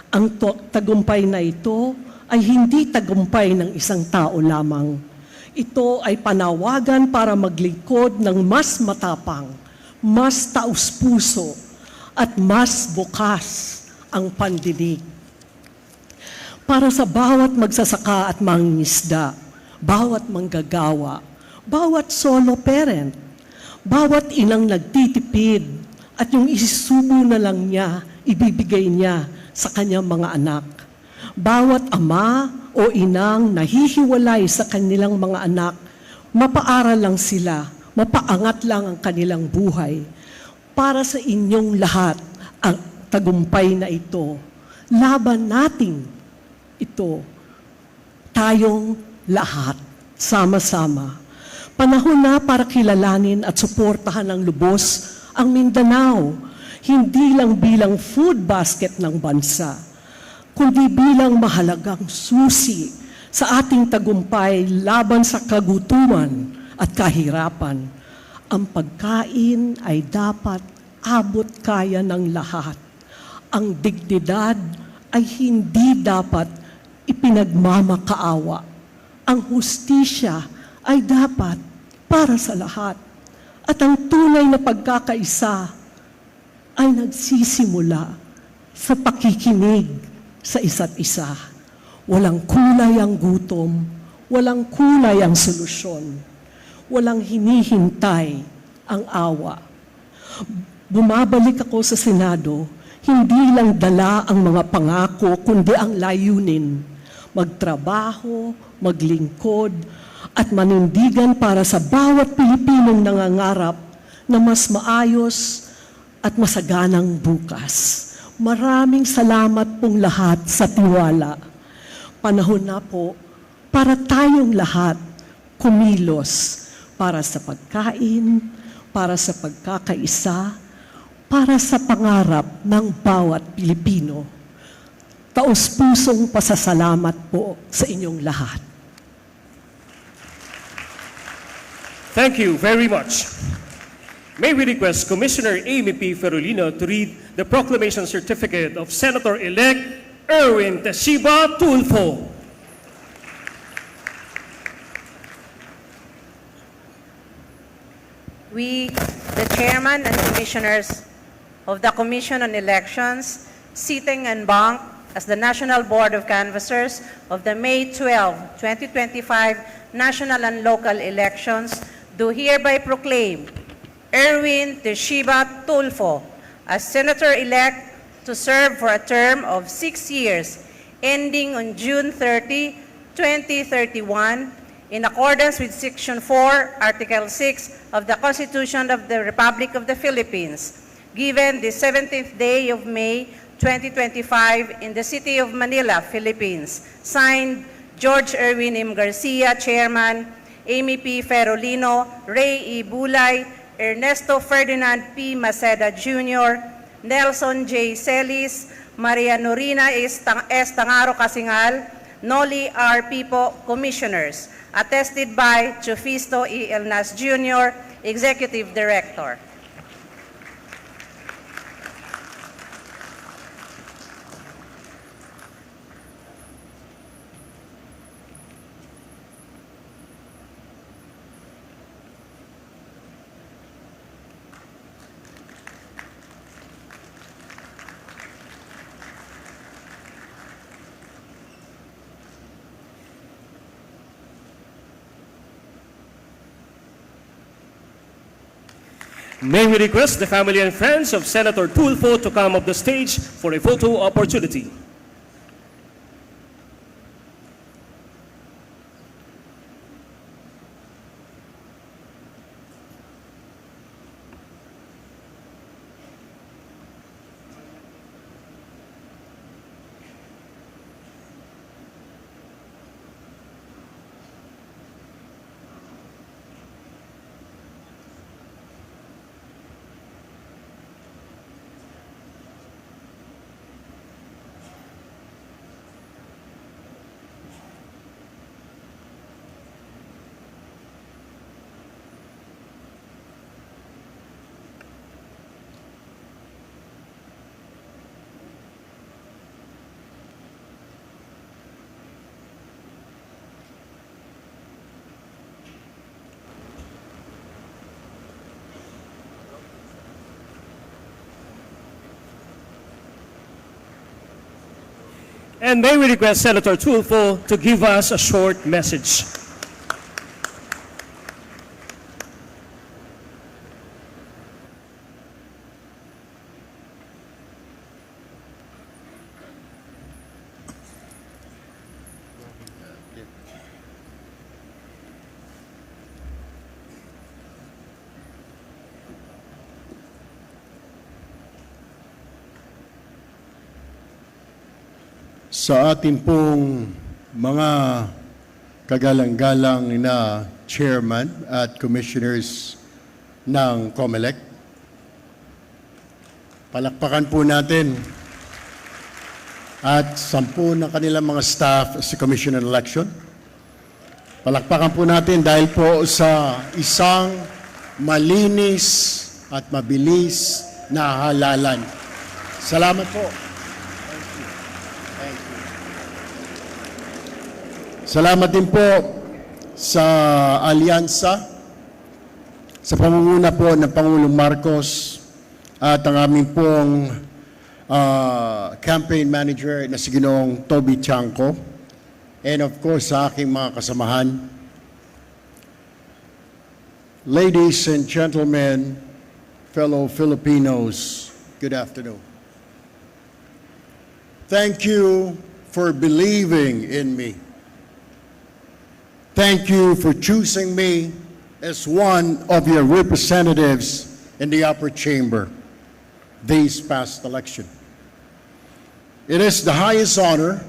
Speaker 16: Ang tagumpay na ito ay hindi tagumpay ng isang tao lamang. Ito ay panawagan para maglingkod ng mas matapang, mas taus-puso, at mas bukas ang pandinig. Para sa bawat magsasaka at mangingisda, bawat manggagawa, bawat solo parent, bawat inang nagtitipid at yung isisubo na lang niya, ibibigay niya sa kanyang mga anak. Bawat ama o inang nahihiwalay sa kanilang mga anak, mapaaral lang sila, mapaangat lang ang kanilang buhay. Para sa inyong lahat, ang tagumpay na ito, laban natin ito, tayong lahat, sama-sama. Panahon na para kilalanin at suportahan ng lubos ang Mindanao, hindi lang bilang food basket ng bansa, kundi bilang mahalagang susi sa ating tagumpay laban sa kagutuman at kahirapan. Ang pagkain ay dapat abot kaya ng lahat. Ang dignidad ay hindi dapat ipinagmamakaawa. Ang hustisya ay dapat para sa lahat. At ang tunay na pagkakaisa ay nagsisimula sa pakikinig sa isa't isa. Walang kulay ang gutom, walang kulay ang solusyon, walang hinihintay ang awa. Bumabalik ako sa Senado, hindi lang dala ang mga pangako, kundi ang layunin. Magtrabaho, maglingkod, at manindigan para sa bawat Pilipinong nangangarap na mas maayos at masaganang bukas. Maraming salamat pong lahat sa tiwala. Panahon na po para tayong lahat kumilos para sa pagkain, para sa pagkakaisa, para sa pangarap ng bawat Pilipino. Taos-pusong pasasalamat po sa inyong lahat.
Speaker 4: Thank you very much. May we request Commissioner Amy P. Ferolino to read the proclamation certificate of Senator-elect Erwin Teshiba Tulfo.
Speaker 17: We, the Chairman and Commissioners of the Commission on Elections, sitting en banc as the National Board of Canvassers of the May 12, 2025 national and local elections, do hereby proclaim Erwin Teshiba Tulfo as Senator-elect to serve for a term of 6 years, ending on June 30, 2031, in accordance with Section 4, Article 6 of the Constitution of the Republic of the Philippines, given the 17th day of May 2025 in the city of Manila, Philippines. Signed, George Erwin M. Garcia, Chairman, Amy P. Ferolino, Ray E. Bulay, Ernesto Ferdinand P. Maceda Jr., Nelson J. Celis, Maria Norina S. Tangaro Casingal, Noli R. Pipo, Commissioners, attested by Chufisto E. Elnas Jr., Executive Director.
Speaker 4: May we request the family and friends of Senator Tulfo to come up the stage for a photo opportunity. And may we request Senator Tulfo to give us a short message.
Speaker 18: Sa atin pong mga kagalang-galang na chairman at commissioners ng COMELEC, palakpakan po natin at 10 ng kanilang mga staff sa Commission on Election. Palakpakan po natin dahil po sa isang malinis at mabilis na halalan. Salamat po. Salamat din po sa alyansa, sa pamumuno po ng Pangulong Marcos at ang aming pong campaign manager na si Ginoong Toby Chanco, and of course sa aking mga kasamahan. Ladies and gentlemen, fellow Filipinos, good afternoon. Thank you for believing in me. Thank you for choosing me as one of your representatives in the upper chamber this past election. It is the highest honor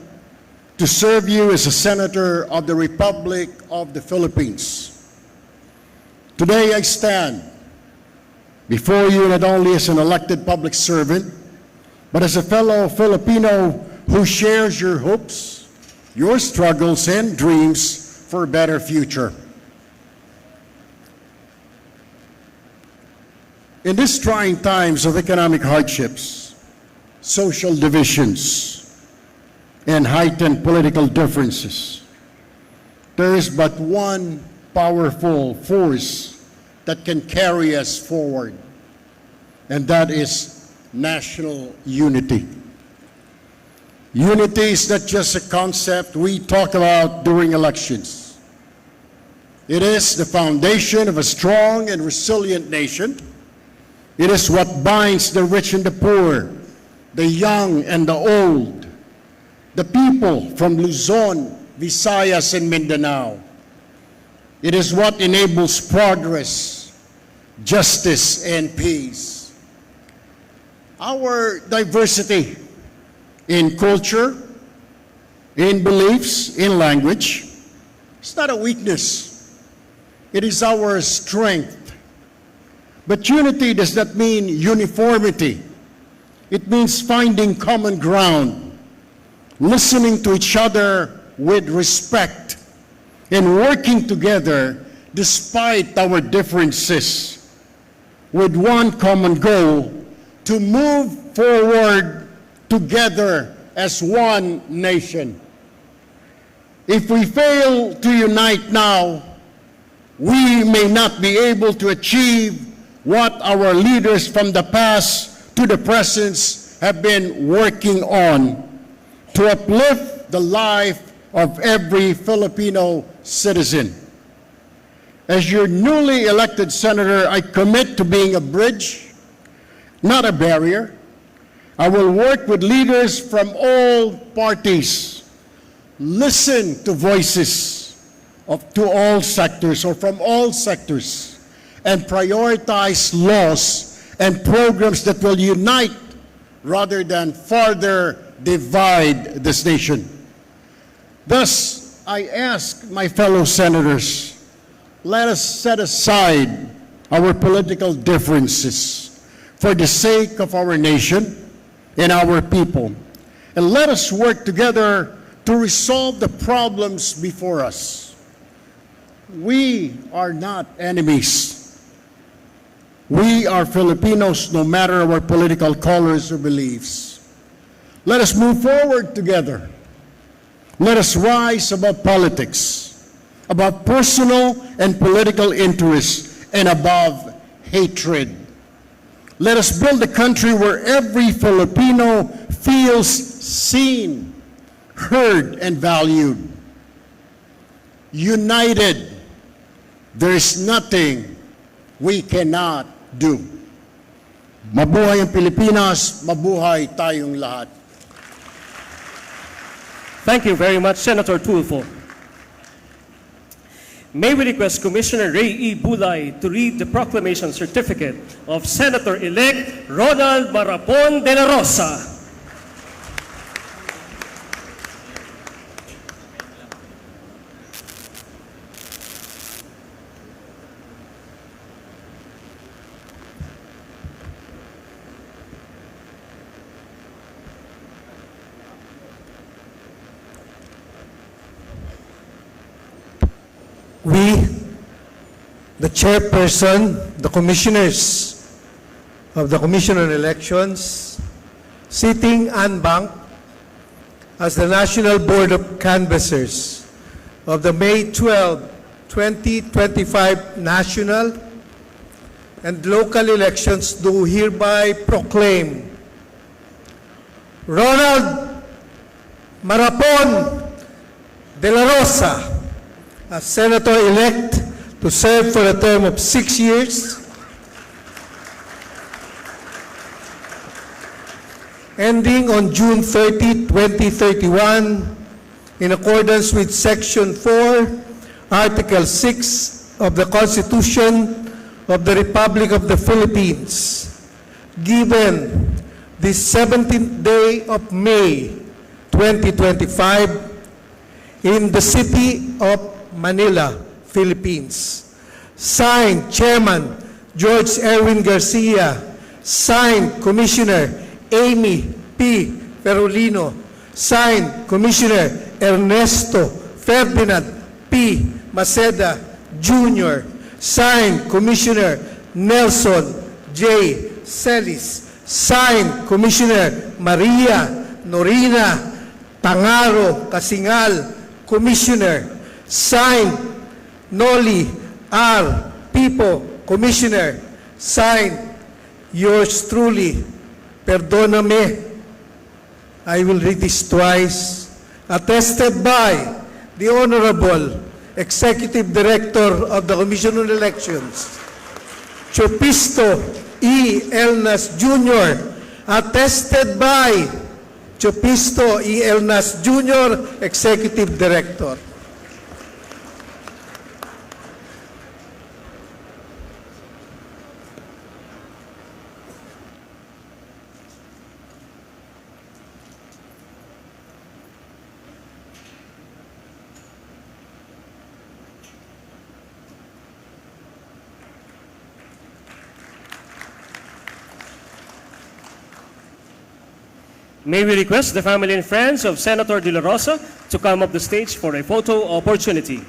Speaker 18: to serve you as a senator of the Republic of the Philippines. Today I stand before you not only as an elected public servant, but as a fellow Filipino who shares your hopes, your struggles, and dreams for a better future. In these trying times of economic hardships, social divisions, and heightened political differences, there is but one powerful force that can carry us forward, and that is national unity. Unity is not just a concept we talk about during elections. It is the foundation of a strong and resilient nation. It is what binds the rich and the poor, the young and the old, the people from Luzon, Visayas, and Mindanao. It is what enables progress, justice, and peace. Our diversity in culture, in beliefs, in language, it's not a weakness. It is our strength. But unity does not mean uniformity. It means finding common ground, listening to each other with respect, and working together despite our differences, with one common goal: to move forward together as one nation. If we fail to unite now, we may not be able to achieve what our leaders from the past to the present have been working on to uplift the life of every Filipino citizen. As your newly elected senator, I commit to being a bridge, not a barrier. I will work with leaders from all parties, listen to voices to all sectors or from all sectors, and prioritize laws and programs that will unite rather than further divide this nation. Thus, I ask my fellow senators, let us set aside our political differences for the sake of our nation and our people, and let us work together to resolve the problems before us. We are not enemies. We are Filipinos, no matter our political colors or beliefs. Let us move forward together. Let us rise above politics, above personal and political interests, and above hatred. Let us build a country where every Filipino feels seen, heard and valued. United, there is nothing we cannot do. Mabuhay ang Pilipinas, mabuhay tayong lahat.
Speaker 4: Thank you very much, Senator Tulfo. May we request Commissioner Ray E. Bulay to read the proclamation certificate of Senator-elect Ronald Marapon de la Rosa.
Speaker 19: We, the chairperson, the commissioners of the Commission on Elections, sitting unbanked as the National Board of Canvassers of the May 12, 2025 national and local elections, do hereby proclaim Ronald Marapon de la Rosa as Senator-elect to serve for a term of 6 years, ending on June 30, 2031, in accordance with Section 4, Article 6 of the Constitution of the Republic of the Philippines, given the 17th day of May 2025 in the city of Manila, Philippines. Signed, Chairman George Erwin Garcia. Signed, Commissioner Amy P. Perolino. Signed, Commissioner Ernesto Ferdinand P. Maceda Jr. Signed, Commissioner Nelson J. Celis. Signed, Commissioner Maria Norina Tangaro Kasingal, Commissioner. Signed, Noli R. Pipo, Commissioner. Signed, yours truly, Perdóname. I will read this twice. Attested by the Honorable Executive Director of the Commission on Elections, Chopisto E. Elnas Jr. Attested by Chopisto E. Elnas Jr., Executive Director.
Speaker 4: May we request the family and friends of Senator De La Rosa to come up the stage for a photo opportunity.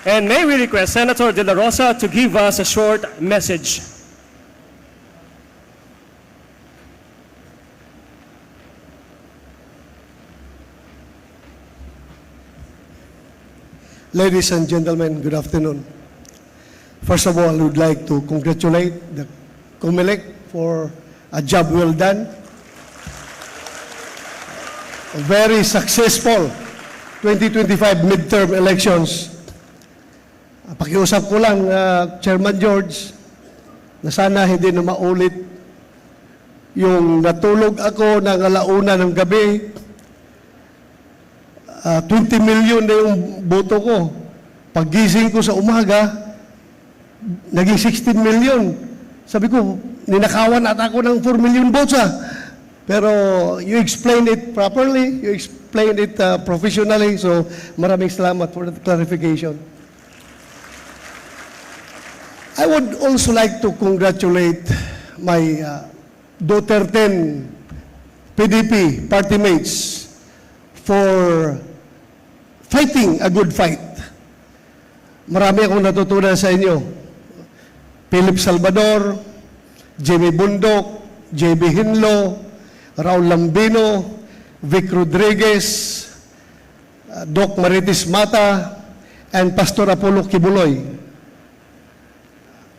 Speaker 4: And may we request Senator De La Rosa to give us a short message.
Speaker 19: Ladies and gentlemen, good afternoon. First of all, I would like to congratulate the COMELEC for a job well done. A very successful 2025 midterm elections. Pakiusap ko lang, Chairman George, na sana hindi na maulit yung natulog ako ng alauna ng gabi. 20 million na yung boto ko. Paggising ko sa umaga, naging 16 million. Sabi ko, ninakawan at ako ng 4 million votes . Pero you explained it properly, you explained it professionally, so maraming salamat for that clarification. I would also like to congratulate my Duterte PDP party mates for fighting a good fight. Marami akong natutunan sa inyo. Philip Salvador, Jimmy Bundok, JB Hinlo, Raul Lambino, Vic Rodriguez, Doc Marites Mata, and Pastor Apollo Kibuloy.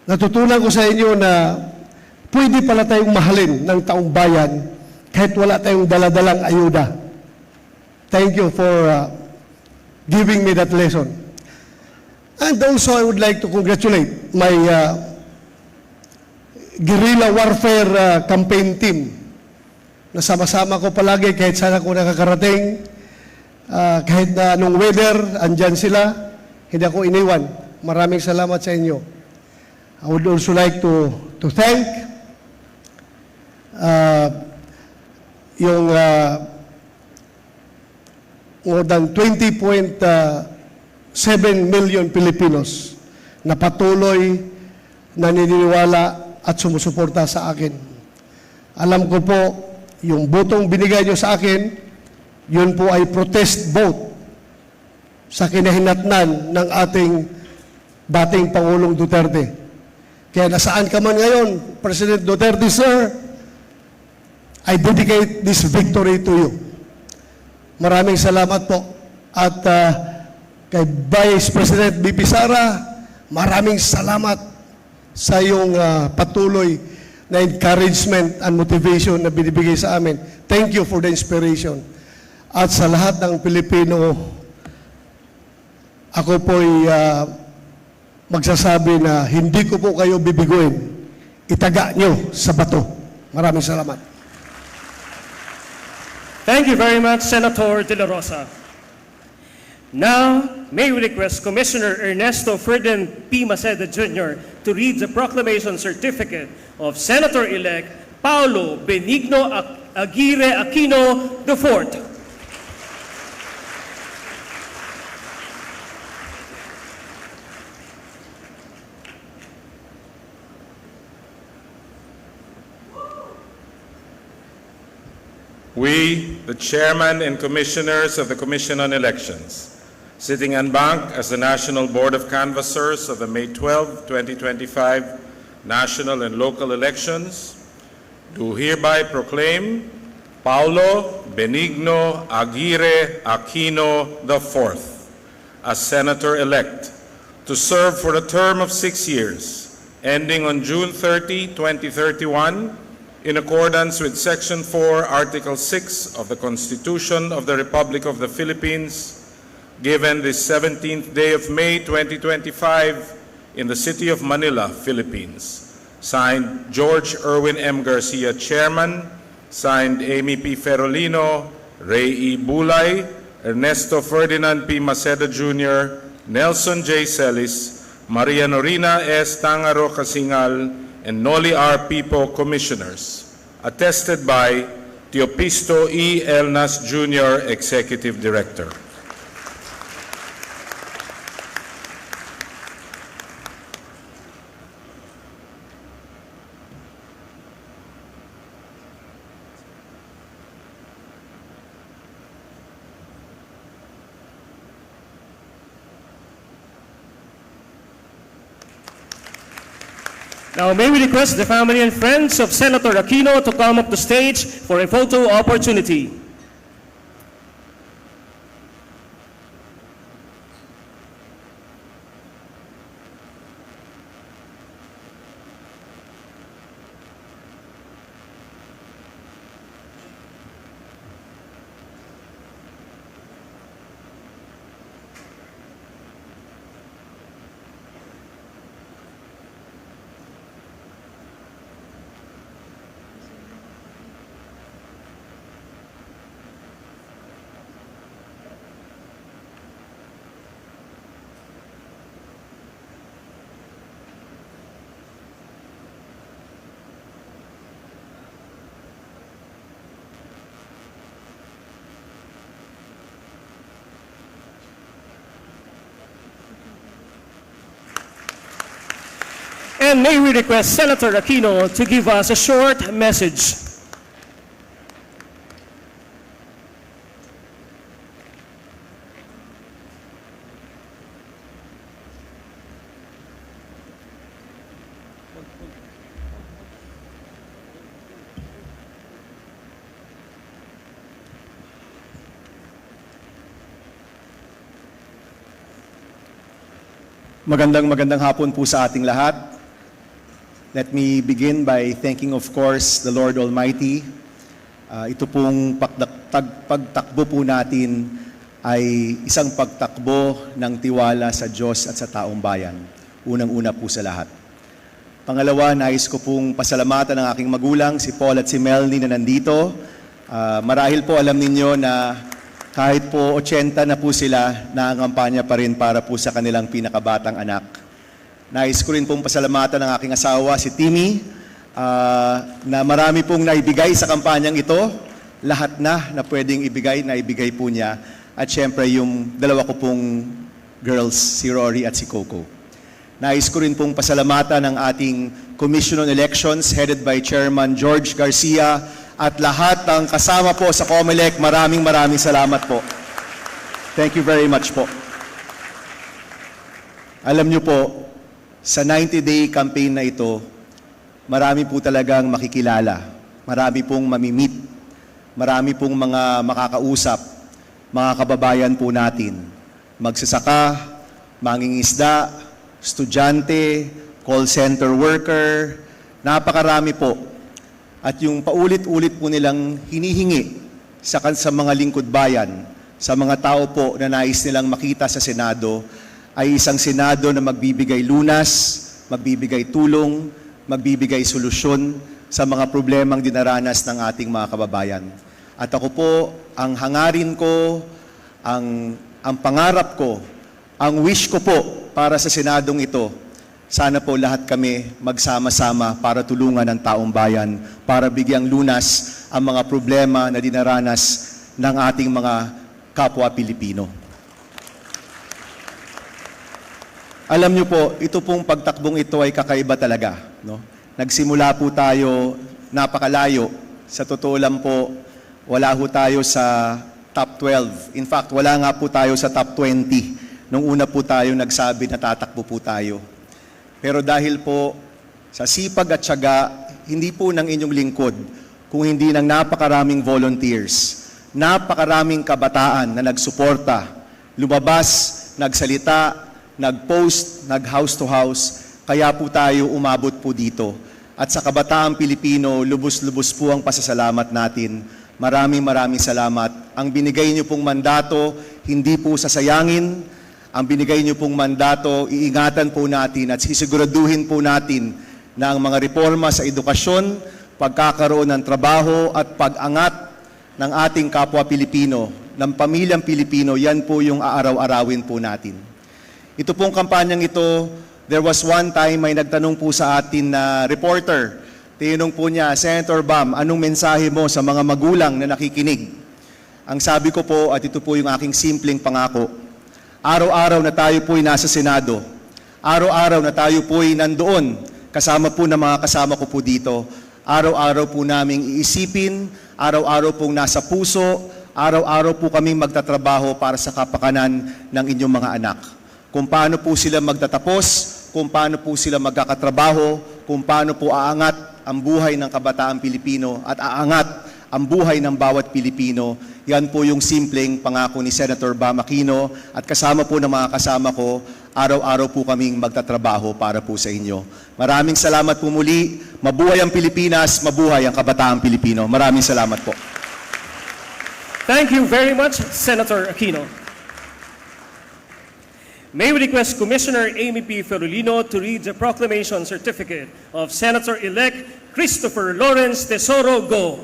Speaker 19: Natutunan ko sa inyo na pwede pala tayong mahalin ng taong bayan kahit wala tayong daladalang ayuda. Thank you for giving me that lesson. And also, I would like to congratulate my guerrilla warfare campaign team. Nasama-sama ko palagi kahit saan ako nakakarating. Kahit na anong weather, andyan sila. Hindi ako iniwan. Maraming salamat sa inyo. I would also like to thank yung more than 20.7 million Filipinos na patuloy naniniwala at sumusuporta sa akin. Alam ko po, yung botong binigay nyo sa akin, yun po ay protest vote sa kinahinatnan ng ating dating Pangulong Duterte. Kaya nasaan ka man ngayon, President Duterte, sir, I dedicate this victory to you. Maraming salamat po. At kay Vice President BP Sara, maraming salamat sa iyong patuloy na encouragement and motivation na binibigay sa amin. Thank you for the inspiration. At sa lahat ng Pilipino, ako po'y magsasabi na hindi ko po kayo bibiguin. Itaga nyo sa bato. Maraming salamat.
Speaker 4: Thank you very much, Senator De La Rosa. Now, may we request Commissioner Ernesto Ferdinand P. Maceda Jr. to read the proclamation certificate of Senator-elect Paulo Benigno Aguirre Aquino IV.
Speaker 12: We, the Chairman and Commissioners of the Commission on Elections, sitting en banc as the National Board of Canvassers of the May 12, 2025 national and local elections, do hereby proclaim Paulo Benigno Aguirre Aquino IV as Senator-elect to serve for a term of 6 years, ending on June 30, 2031, in accordance with Section 4, Article 6 of the Constitution of the Republic of the Philippines, given this 17th day of May 2025 in the city of Manila, Philippines. Signed, George Erwin M. Garcia, Chairman. Signed, Amy P. Ferolino, Ray E. Bulay, Ernesto Ferdinand P. Maceda Jr., Nelson J. Celis, Maria Norina S. Tangaro Casingal, and Noli R. Pipo, Commissioners. Attested by Teopisto E. Elnas Jr., Executive Director.
Speaker 4: Now, may we request the family and friends of Senator Aquino to come up to stage for a photo opportunity. And may we request Senator Aquino to give us a short message.
Speaker 20: Magandang hapon po sa ating lahat. Let me begin by thanking, of course, the Lord Almighty. Ito pong pagtakbo po natin ay isang pagtakbo ng tiwala sa Diyos at sa taong bayan. Unang-una po sa lahat. Pangalawa, nais ko pong pasalamatan ng aking magulang, si Paul at si Melanie na nandito. Marahil po alam ninyo na kahit po 80 na po sila, nangangampanya pa rin para po sa kanilang pinakabatang anak. Nais ko rin pong pasalamatan ng aking asawa, si Timmy, na marami pong naibigay sa kampanyang ito. Lahat na pwedeng ibigay, naibigay po niya. At syempre yung dalawa ko pong girls, si Rory at si Coco. Nais ko rin pong pasalamatan ng ating Commission on Elections headed by Chairman George Garcia at lahat ng kasama po sa COMELEC. Maraming salamat po. Thank you very much po. Alam niyo po, sa 90-day campaign na ito, marami po talagang makikilala. Marami pong mamimit. Marami pong mga makakausap, mga kababayan po natin. Magsasaka, mangingisda, estudyante, call center worker, napakarami po. At yung paulit-ulit po nilang hinihingi sa mga lingkod bayan, sa mga tao po na nais nilang makita sa Senado, ay isang Senado na magbibigay lunas, magbibigay tulong, magbibigay solusyon sa mga problemang dinaranas ng ating mga kababayan. At ako po, ang hangarin ko, ang pangarap ko, ang wish ko po para sa Senadong ito, sana po lahat kami magsama-sama para tulungan ang taong bayan, para bigyang lunas ang mga problema na dinaranas ng ating mga kapwa Pilipino. Alam niyo po, ito pong pagtakbong ito ay kakaiba talaga. No? Nagsimula po tayo napakalayo. Sa totoo lang po, wala po tayo sa top 12. In fact, wala nga po tayo sa top 20 nung una po tayo nagsabi na tatakbo po tayo. Pero dahil po sa sipag at tiyaga, hindi po ng inyong lingkod, kung hindi ng napakaraming volunteers, napakaraming kabataan na nagsuporta, lumabas, nagsalita, nag-post, nag-house to house, kaya po tayo umabot po dito. At sa kabataang Pilipino, lubos-lubos po ang pasasalamat natin. Maraming salamat. Ang binigay niyo pong mandato, hindi po sasayangin. Ang binigay niyo pong mandato, iingatan po natin at sisiguraduhin po natin na ang mga reforma sa edukasyon, pagkakaroon ng trabaho at pag-angat ng ating kapwa Pilipino, ng pamilyang Pilipino, yan po yung aaraw-arawin po natin. Ito pong kampanyang ito, there was one time may nagtanong po sa atin na reporter, tinanong po niya, Senator Bam, anong mensahe mo sa mga magulang na nakikinig? Ang sabi ko po, at ito po yung aking simpleng pangako, araw-araw na tayo po'y nasa Senado, araw-araw na tayo po'y nandoon, kasama po ng mga kasama ko po dito, araw-araw po naming iisipin, araw-araw pong nasa puso, araw-araw po kaming magtatrabaho para sa kapakanan ng inyong mga anak. Kung paano po sila magtatapos, kung paano po sila magkakatrabaho, kung paano po aangat ang buhay ng kabataang Pilipino at aangat ang buhay ng bawat Pilipino. Yan po yung simpleng pangako ni Senator Bam Aquino at kasama po ng mga kasama ko, araw-araw po kaming magtatrabaho para po sa inyo. Maraming salamat po muli. Mabuhay ang Pilipinas, mabuhay ang kabataang Pilipino. Maraming salamat po.
Speaker 4: Thank you very much, Senator Aquino. May we request Commissioner Amy P. Ferolino to read the proclamation certificate of Senator-elect Christopher Lawrence Tesoro Go.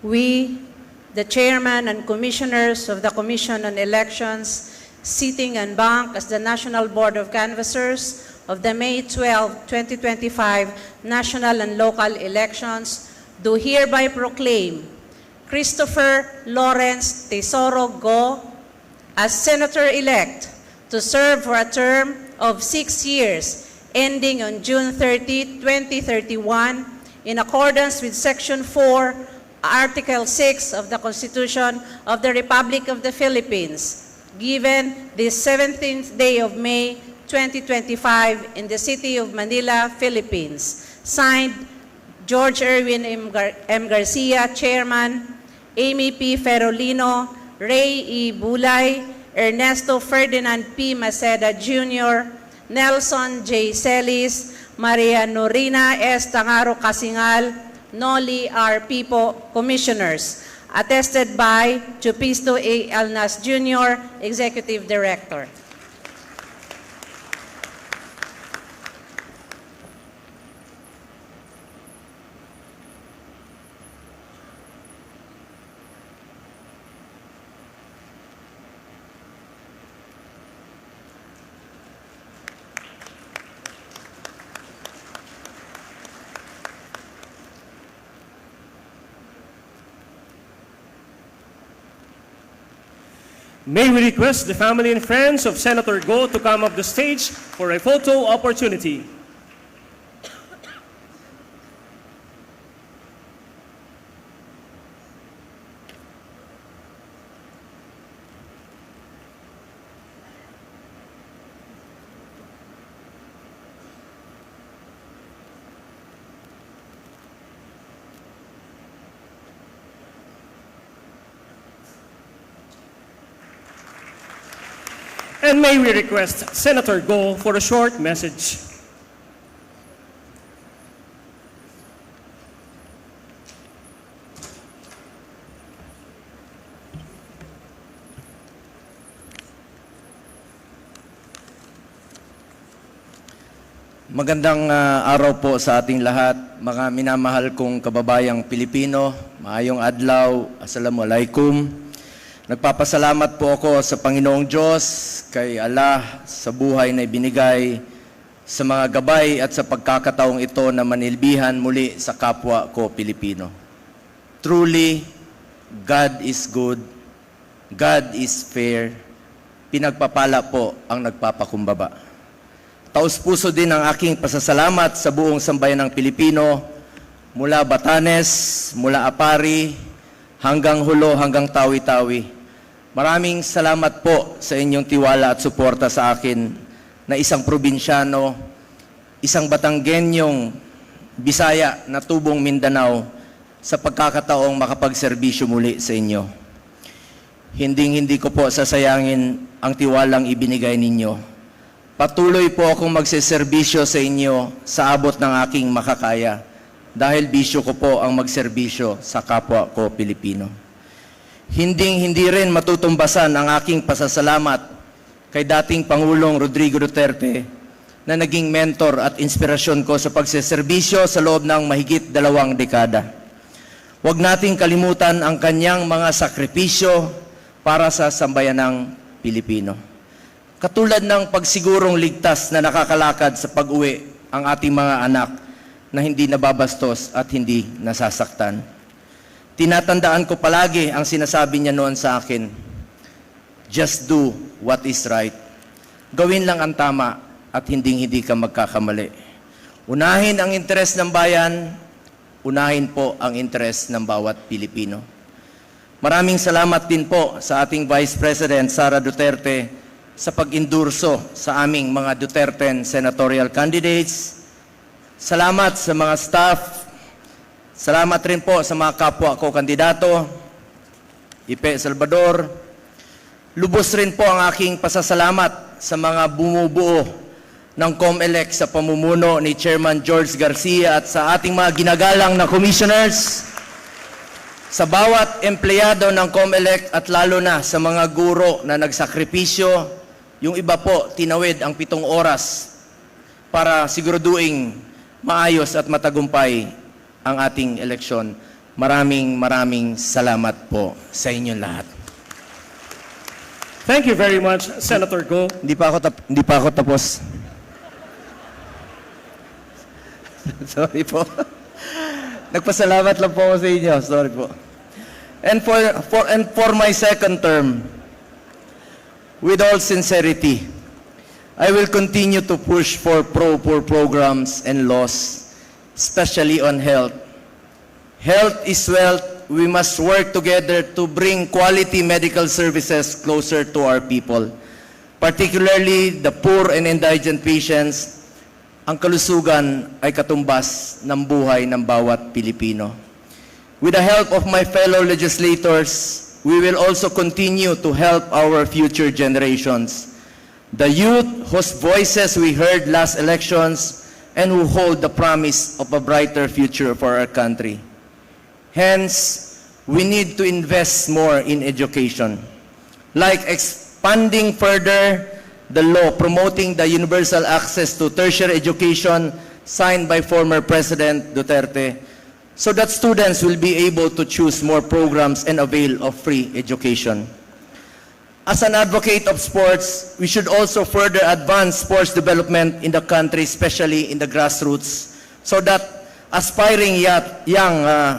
Speaker 17: We, the Chairman and Commissioners of the Commission on Elections, sitting and bank as the National Board of Canvassers of the May 12, 2025 national and local elections, do hereby proclaim Christopher Lawrence Tesoro Go as Senator-elect to serve for a term of 6 years ending on June 30, 2031 in accordance with Section 4, Article 6 of the Constitution of the Republic of the Philippines, given this 17th day of May 2025 in the city of Manila, Philippines. Signed, George Erwin M. Garcia, Chairman, Amy P. Ferolino, Ray E. Bulay, Ernesto Ferdinand P. Maceda Jr., Nelson J. Celis, Maria Norina S. Tangaro Kasingal, Noli R. Pipo, Commissioners. Attested by Chupisto A. Alnas Jr., Executive Director.
Speaker 4: May we request the family and friends of Senator Go to come up the stage for a photo opportunity. And may we request Senator Go for a short message.
Speaker 21: Magandang araw po sa ating lahat, mga minamahal kong kababayang Pilipino. Maayong adlaw, assalamualaikum. Nagpapasalamat po ako sa Panginoong Diyos, kay Allah, sa buhay na ibinigay, sa mga gabay at sa pagkakataong ito na manilbihan muli sa kapwa ko Pilipino. Truly, God is good, God is fair, pinagpapala po ang nagpapakumbaba. Taos-puso din ang aking pasasalamat sa buong sambayan ng Pilipino, mula Batanes, mula Apari, hanggang Hulo, hanggang Tawi-Tawi. Maraming salamat po sa inyong tiwala at suporta sa akin na isang probinsyano, isang Batanggenyong Bisaya na tubong Mindanao sa pagkakataong makapagserbisyo muli sa inyo. Hindi ko po sasayangin ang tiwalang ibinigay ninyo. Patuloy po akong magseserbisyo sa inyo sa abot ng aking makakaya dahil bisyo ko po ang magserbisyo sa kapwa ko Pilipino. Hindi rin matutumbasan ang aking pasasalamat kay dating Pangulong Rodrigo Duterte na naging mentor at inspirasyon ko sa pagseserbisyo sa loob ng mahigit 2 dekada. Huwag nating kalimutan ang kanyang mga sakripisyo para sa sambayanang Pilipino. Katulad ng pagsigurong ligtas na nakakalakad sa pag-uwi ang ating mga anak na hindi nababastos at hindi nasasaktan. Tinatandaan ko palagi ang sinasabi niya noon sa akin, just do what is right. Gawin lang ang tama at hindi ka magkakamali. Unahin ang interes ng bayan, unahin po ang interes ng bawat Pilipino. Maraming salamat din po sa ating Vice President Sara Duterte sa pag-endurso sa aming mga Duterten senatorial candidates. Salamat sa mga staff. Salamat rin po sa mga kapwa ko kandidato, Ipe Salvador. Lubos rin po ang aking pasasalamat sa mga bumubuo ng COMELEC sa pamumuno ni Chairman George Garcia at sa ating mga ginagalang na commissioners, sa bawat empleyado ng COMELEC at lalo na sa mga guro na nagsakripisyo. Yung iba po, tinawid ang 7 oras para siguraduing maayos at matagumpay ang ating eleksyon. Maraming salamat po sa inyong lahat.
Speaker 4: Thank you very much, Senator Go.
Speaker 21: Hindi pa ako tapos. Sorry po. Nagpasalamat lang po ako sa inyo. Sorry po. And for my second term, with all sincerity, I will continue to push for pro-poor programs and laws, especially on health. Health is wealth. We must work together to bring quality medical services closer to our people, particularly the poor and indigent patients. Ang kalusugan ay katumbas ng buhay ng bawat Pilipino. With the help of my fellow legislators, we will also continue to help our future generations, the youth whose voices we heard last elections and who hold the promise of a brighter future for our country. Hence, we need to invest more in education, like expanding further the law promoting the universal access to tertiary education signed by former President Duterte, so that students will be able to choose more programs and avail of free education. As an advocate of sports, we should also further advance sports development in the country, especially in the grassroots, so that aspiring young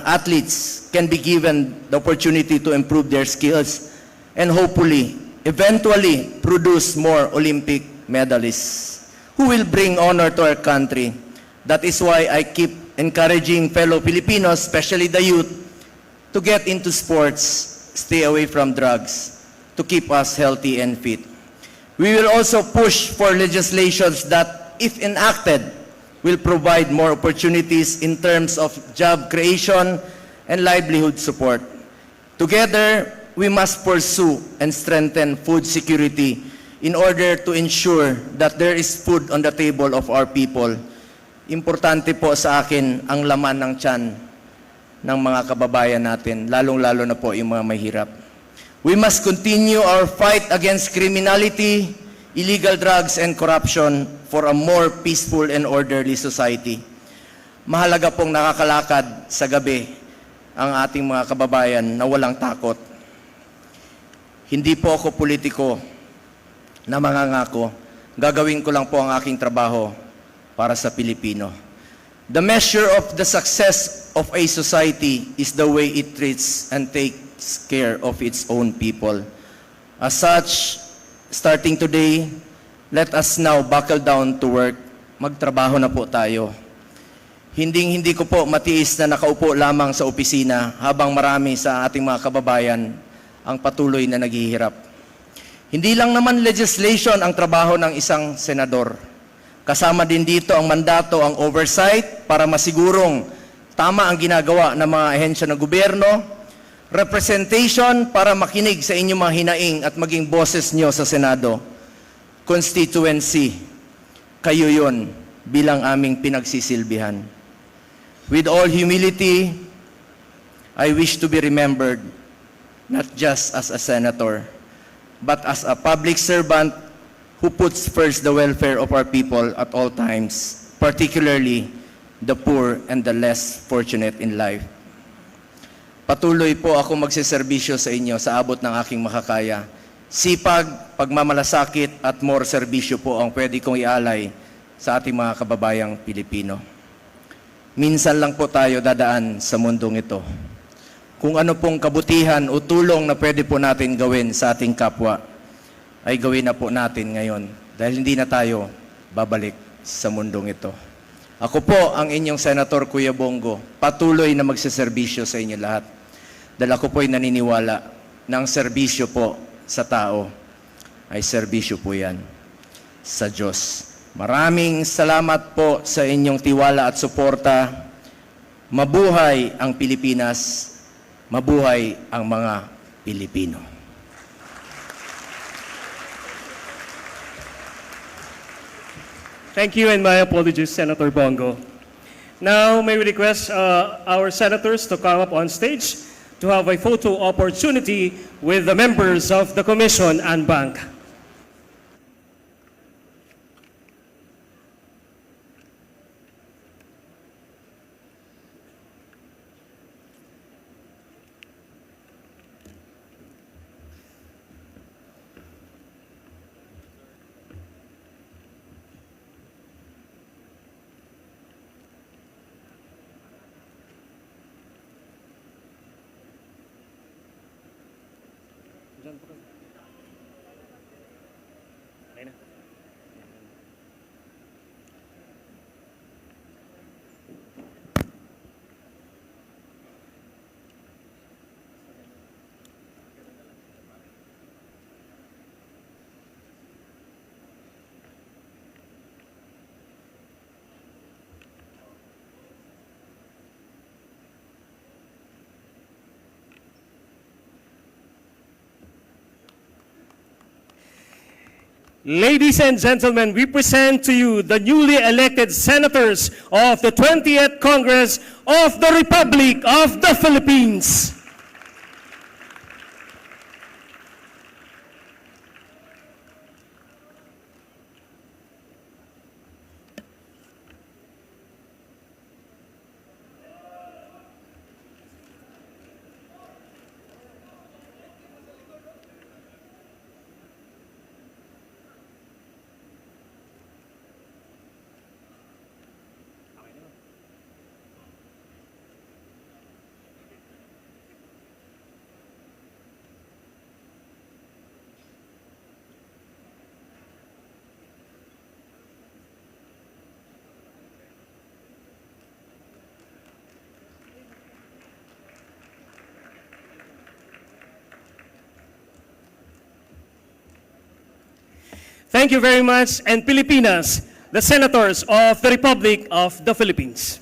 Speaker 21: athletes can be given the opportunity to improve their skills and hopefully, eventually, produce more Olympic medalists who will bring honor to our country. That is why I keep encouraging fellow Filipinos, especially the youth, to get into sports, stay away from drugs, to keep us healthy and fit. We will also push for legislations that, if enacted, will provide more opportunities in terms of job creation and livelihood support. Together, we must pursue and strengthen food security in order to ensure that there is food on the table of our people. Importante po sa akin ang laman ng tiyan ng mga kababayan natin, lalong-lalo na po yung mga mahirap. We must continue our fight against criminality, illegal drugs, and corruption for a more peaceful and orderly society. Mahalaga pong nakakalakad sa gabi ang ating mga kababayan na walang takot. Hindi po ako politiko na mangangako. Gagawin ko lang po ang aking trabaho para sa Pilipino. The measure of the success of a society is the way it treats and takes care of its own people. As such, starting today, let us now buckle down to work. Magtrabaho na po tayo. Hindi ko po matiis na nakaupo lamang sa opisina habang marami sa ating mga kababayan ang patuloy na naghihirap. Hindi lang naman legislation ang trabaho ng isang senador. Kasama din dito ang mandato, ang oversight para masigurong tama ang ginagawa ng mga ahensya ng gobyerno, representation para makinig sa inyong mga hinaing at maging boses nyo sa Senado, constituency, kayo yon bilang aming pinagsisilbihan. With all humility, I wish to be remembered not just as a senator, but as a public servant who puts first the welfare of our people at all times, particularly the poor and the less fortunate in life. Patuloy po ako magsiservisyo sa inyo sa abot ng aking makakaya. Sipag, pagmamalasakit at more serbisyo po ang pwede kong ialay sa ating mga kababayang Pilipino. Minsan lang po tayo dadaan sa mundong ito. Kung ano pong kabutihan o tulong na pwede po natin gawin sa ating kapwa, ay gawin na po natin ngayon dahil hindi na tayo babalik sa mundong ito. Ako po ang inyong Senator Kuya Bongo, patuloy na magsiservisyo sa inyo lahat. Dahil ako po'y naniniwala na ang serbisyo po sa tao ay serbisyo po yan sa Diyos. Maraming salamat po sa inyong tiwala at suporta. Mabuhay ang Pilipinas, mabuhay ang mga Pilipino.
Speaker 4: Thank you, and my apologies, Senator Bongo. Now, may we request our senators to come up on stage to have a photo opportunity with the members of the Commission and Bank. Ladies and gentlemen, we present to you the newly elected senators of the 20th Congress of the Republic of the Philippines. Thank you very much, and Pilipinas, the senators of the Republic of the Philippines.